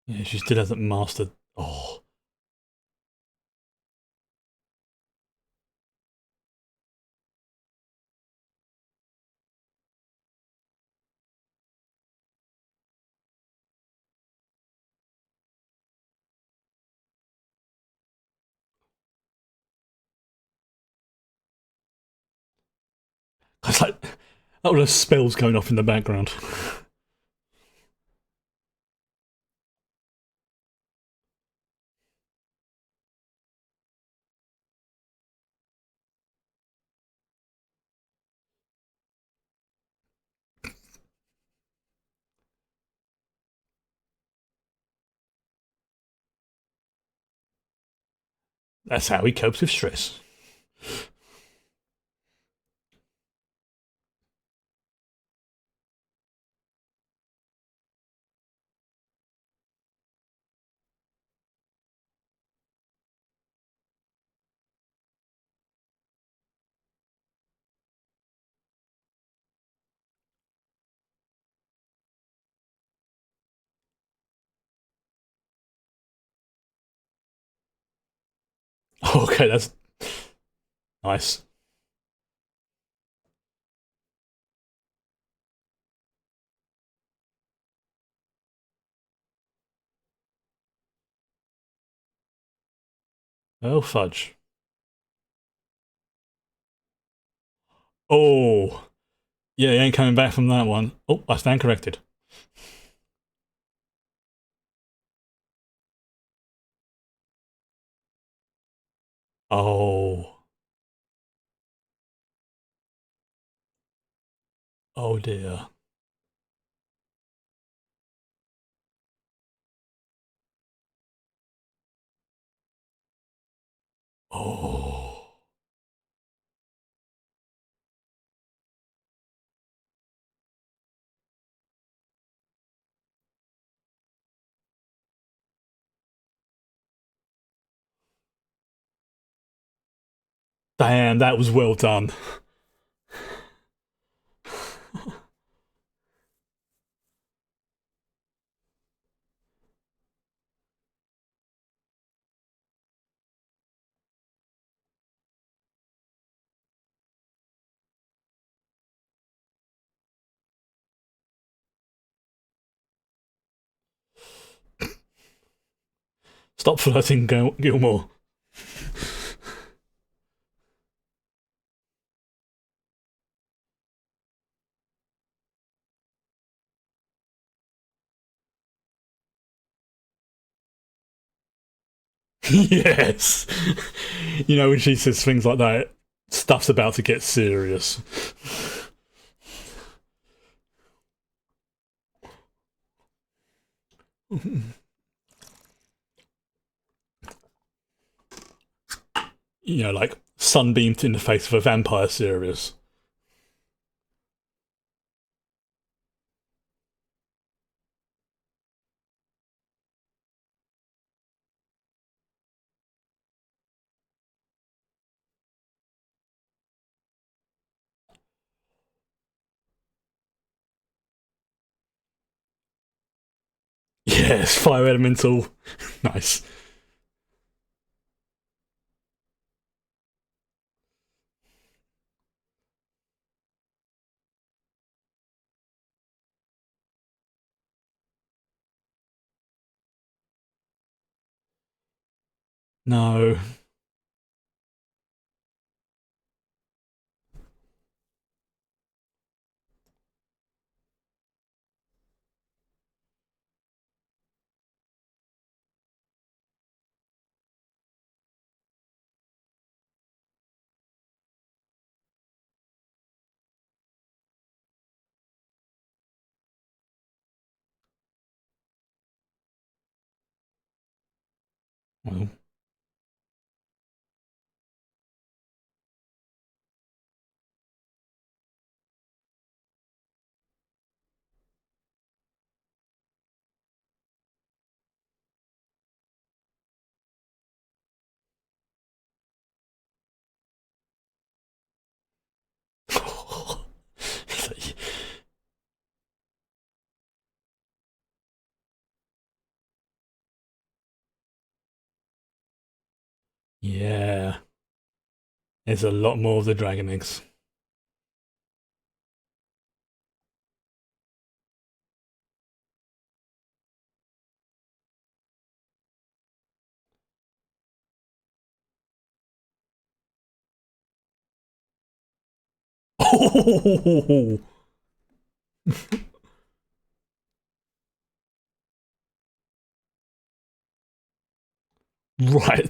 Speaker 1: Yeah, she still hasn't mastered. Oh, it's like that was spells going off in the background. That's how he copes with stress. Okay, that's nice. Oh, fudge. Oh, yeah, he ain't coming back from that one. Oh, I stand corrected. Oh, oh dear. Oh, damn, that was well done. Stop flirting, Gilmore. Yes. You know, when she says things like that, stuff's about to get serious. You know, like sunbeamed in the face of a vampire serious. Yes, fire elemental. Nice. No. Well, yeah. There's a lot more of the dragon eggs. Oh, right.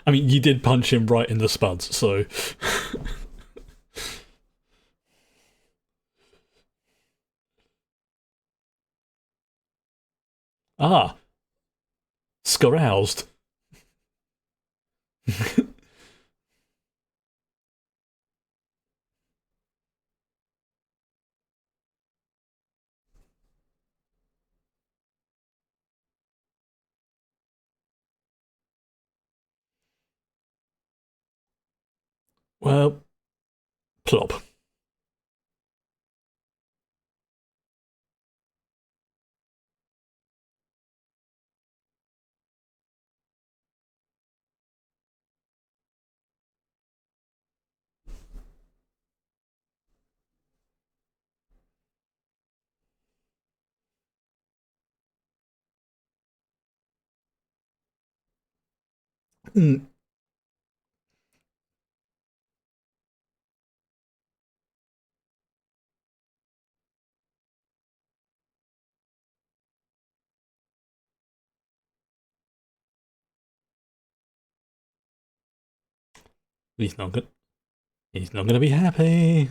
Speaker 1: I mean, you did punch him right in the spuds, so Ah, scaroused. Well, plop. Mm, he's not good. He's not gonna be happy.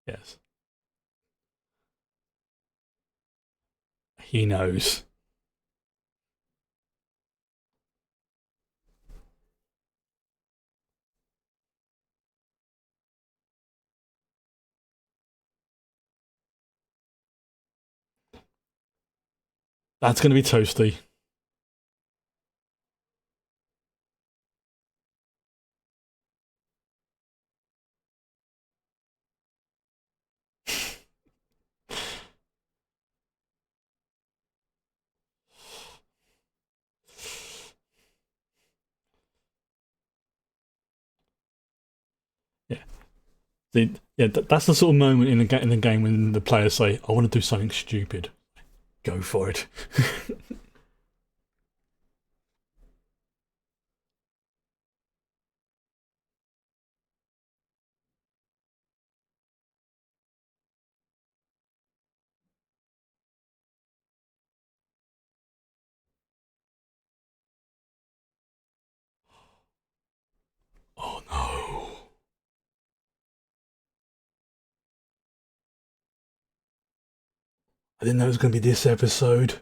Speaker 1: Yes, he knows. That's gonna be toasty. Yeah, yeah. That's the sort of moment in the game when the players say, "I want to do something stupid." Go for it. Oh no! I didn't know it was gonna be this episode.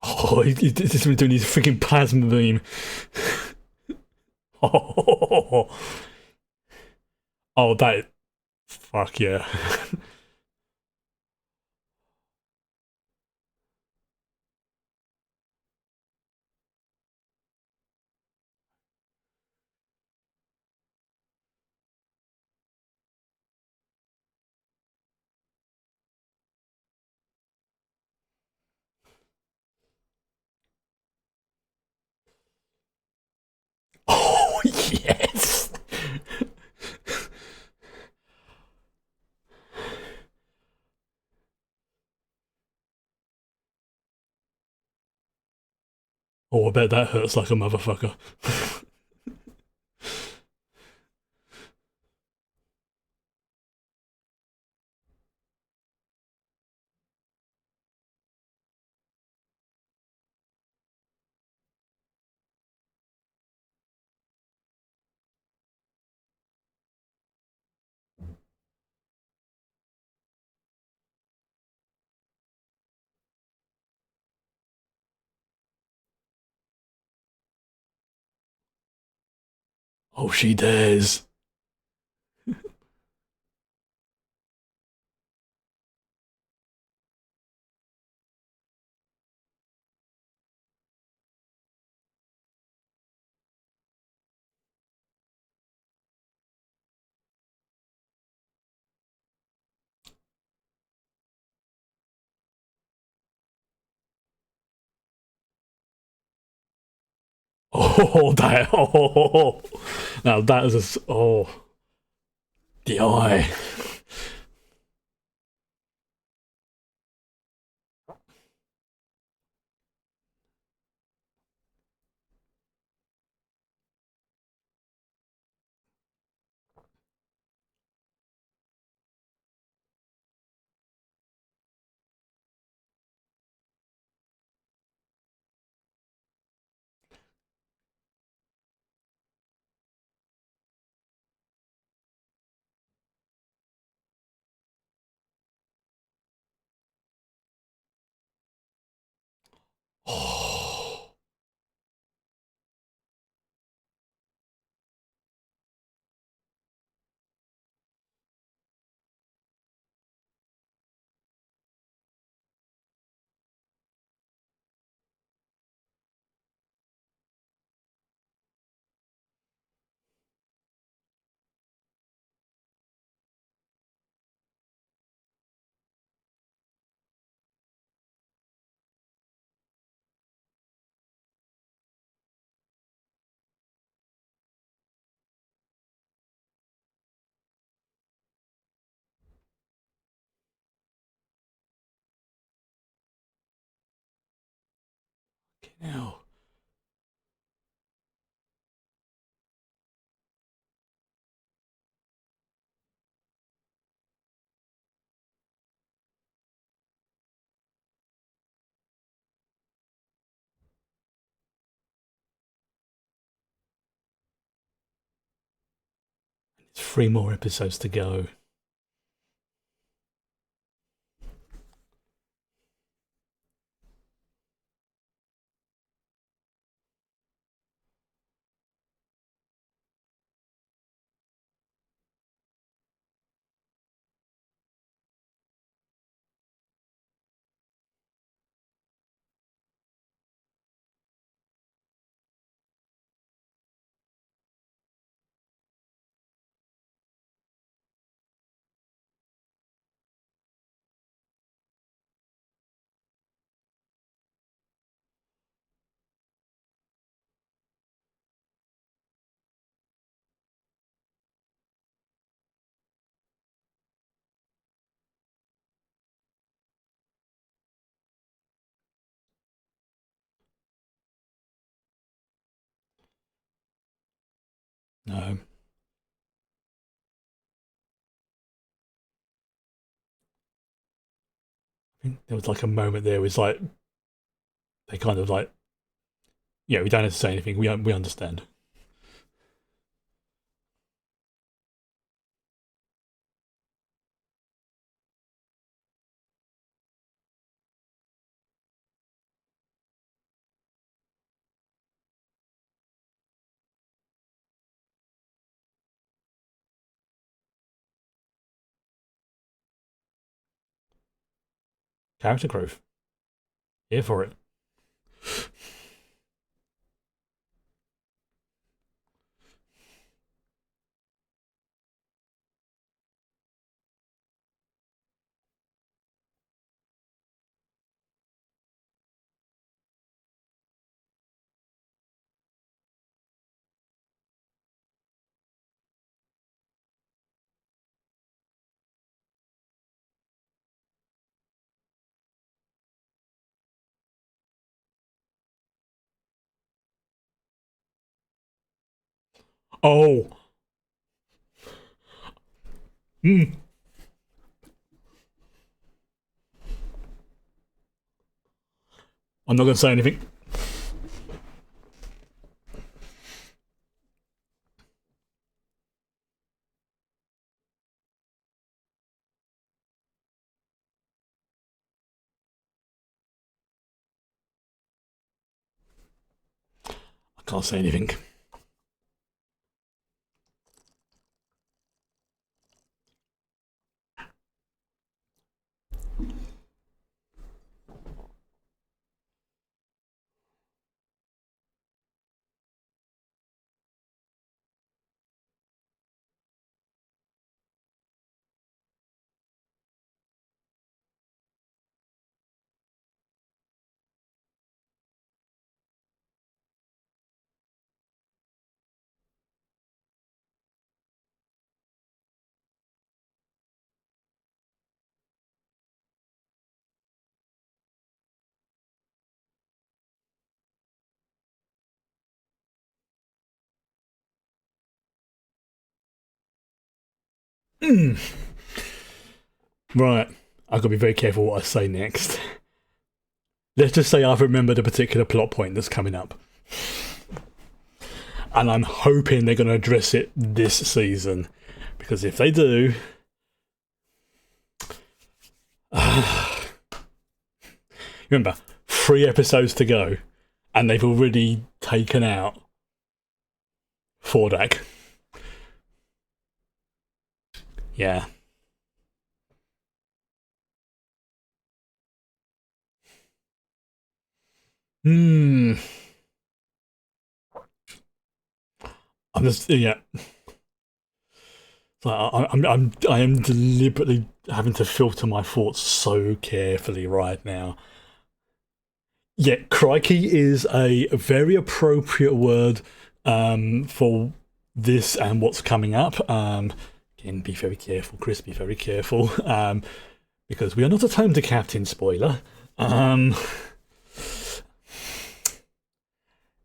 Speaker 1: Oh, he's just been doing his freaking plasma beam. Oh, oh, that fuck yeah. Oh yes. Oh, I bet that hurts like a motherfucker. Oh, she dares. Oh, that. Oh, now that is a. Oh, the eye. Oh, now. There's 3 more episodes to go. No, I think there was like a moment there. It was like they kind of like, yeah, we don't have to say anything. We understand. Character growth. Here for it. Oh. Mm. I'm not going to say anything. I can't say anything. Mm. Right. I've got to be very careful what I say next. Let's just say I've remembered a particular plot point that's coming up. And I'm hoping they're going to address it this season. Because if they do... remember, 3 episodes to go. And they've already taken out Fordak. Yeah. I'm just, yeah. I am deliberately having to filter my thoughts so carefully right now. Yeah, crikey is a very appropriate word for this and what's coming up. Again, be very careful, Chris, be very careful. Because we are not at home to Captain Spoiler.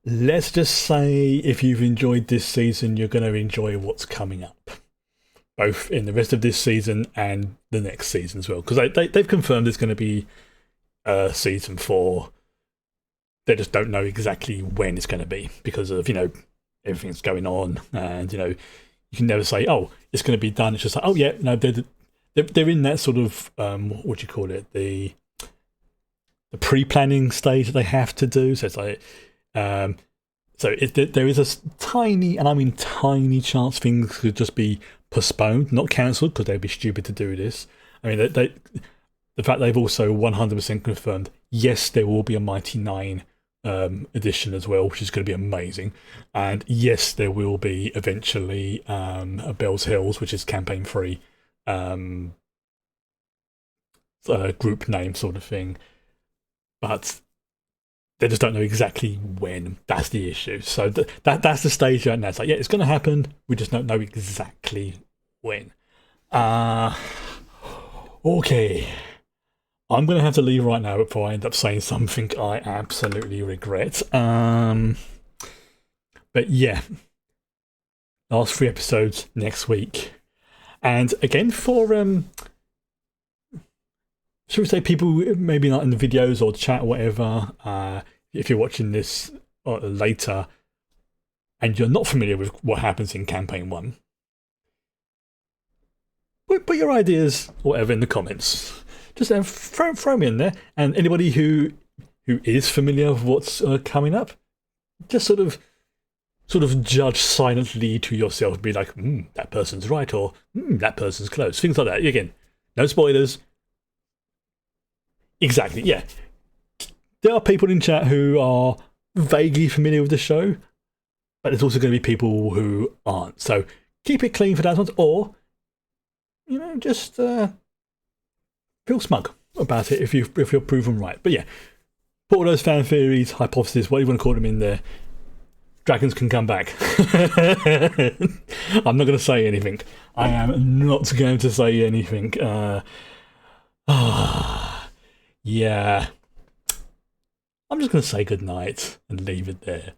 Speaker 1: Let's just say if you've enjoyed this season, you're going to enjoy what's coming up. Both in the rest of this season and the next season as well. Because they've confirmed there's going to be season 4. They just don't know exactly when it's going to be because of, everything's going on. And, you can never say, oh, it's going to be done. It's just like, oh, yeah, no, they're in that sort of, what do you call it? The pre-planning stage that they have to do. So it's like, there is a tiny, and I mean tiny chance things could just be postponed, not cancelled, because they'd be stupid to do this. I mean, the fact they've also 100% confirmed, yes, there will be a Mighty 9 edition as well, which is going to be amazing. And yes, there will be eventually a Bell's Hills, which is campaign 3 group name sort of thing. But they just don't know exactly when. That's the issue. So that's the stage right now. It's like, yeah, it's going to happen. We just don't know exactly when. Okay. I'm going to have to leave right now before I end up saying something I absolutely regret. But yeah. Last 3 episodes next week. And again, for... should we say people maybe not in the videos or chat or whatever, if you're watching this later and you're not familiar with what happens in campaign 1, put your ideas or whatever in the comments. Just throw me in there. And anybody who is familiar with what's coming up, just sort of judge silently to yourself, be like, that person's right, or that person's close. Things like that. Again, no spoilers. Exactly, yeah. There are people in chat who are vaguely familiar with the show, but there's also going to be people who aren't. So keep it clean for that one, or just feel smug about it if you're proven right. But yeah, put all those fan theories, hypotheses, what you want to call them in there. Dragons can come back. I'm not going to say anything. I am not going to say anything. Yeah. I'm just going to say goodnight and leave it there.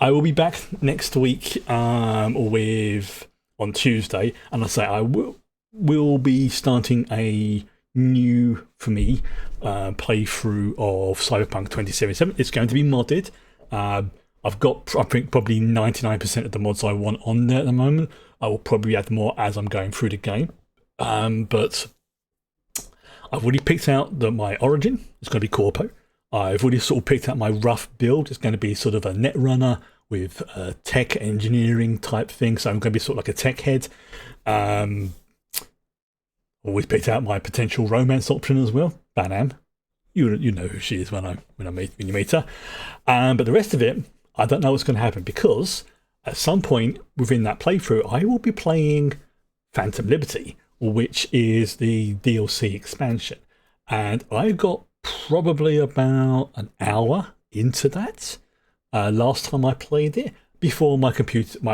Speaker 1: I will be back next week with on Tuesday, and I say I will be starting a new, for me, playthrough of Cyberpunk 2077. It's going to be modded. I've got, I think, probably 99% of the mods I want on there at the moment. I will probably add more as I'm going through the game. But I've already picked out that my origin is going to be Corpo. I've already sort of picked out my rough build. It's going to be sort of a netrunner with a tech engineering type thing. So I'm going to be sort of like a tech head. Always picked out my potential romance option as well, Banam. You know who she is when you meet her. But the rest of it, I don't know what's going to happen, because at some point within that playthrough, I will be playing Phantom Liberty, which is the DLC expansion. And I got probably about an hour into that last time I played it, before my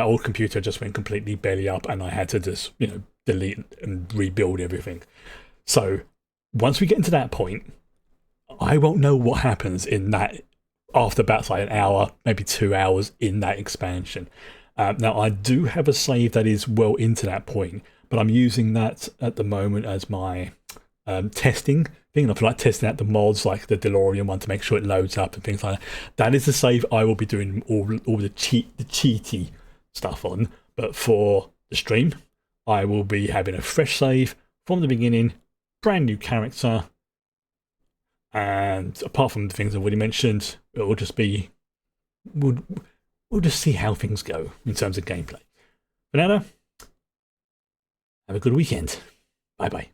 Speaker 1: old computer just went completely belly up and I had to just, delete and rebuild everything. So once we get into that point, I won't know what happens in that after about like an hour, maybe 2 hours in that expansion. Now, I do have a save that is well into that point, but I'm using that at the moment as my testing thing. I feel like testing out the mods, like the DeLorean one, to make sure it loads up and things like that. That is the save I will be doing all the cheaty stuff on. But for the stream, I will be having a fresh save from the beginning, brand new character. And apart from the things I've already mentioned, it will just be, we'll just see how things go in terms of gameplay. But now, have a good weekend. Bye bye.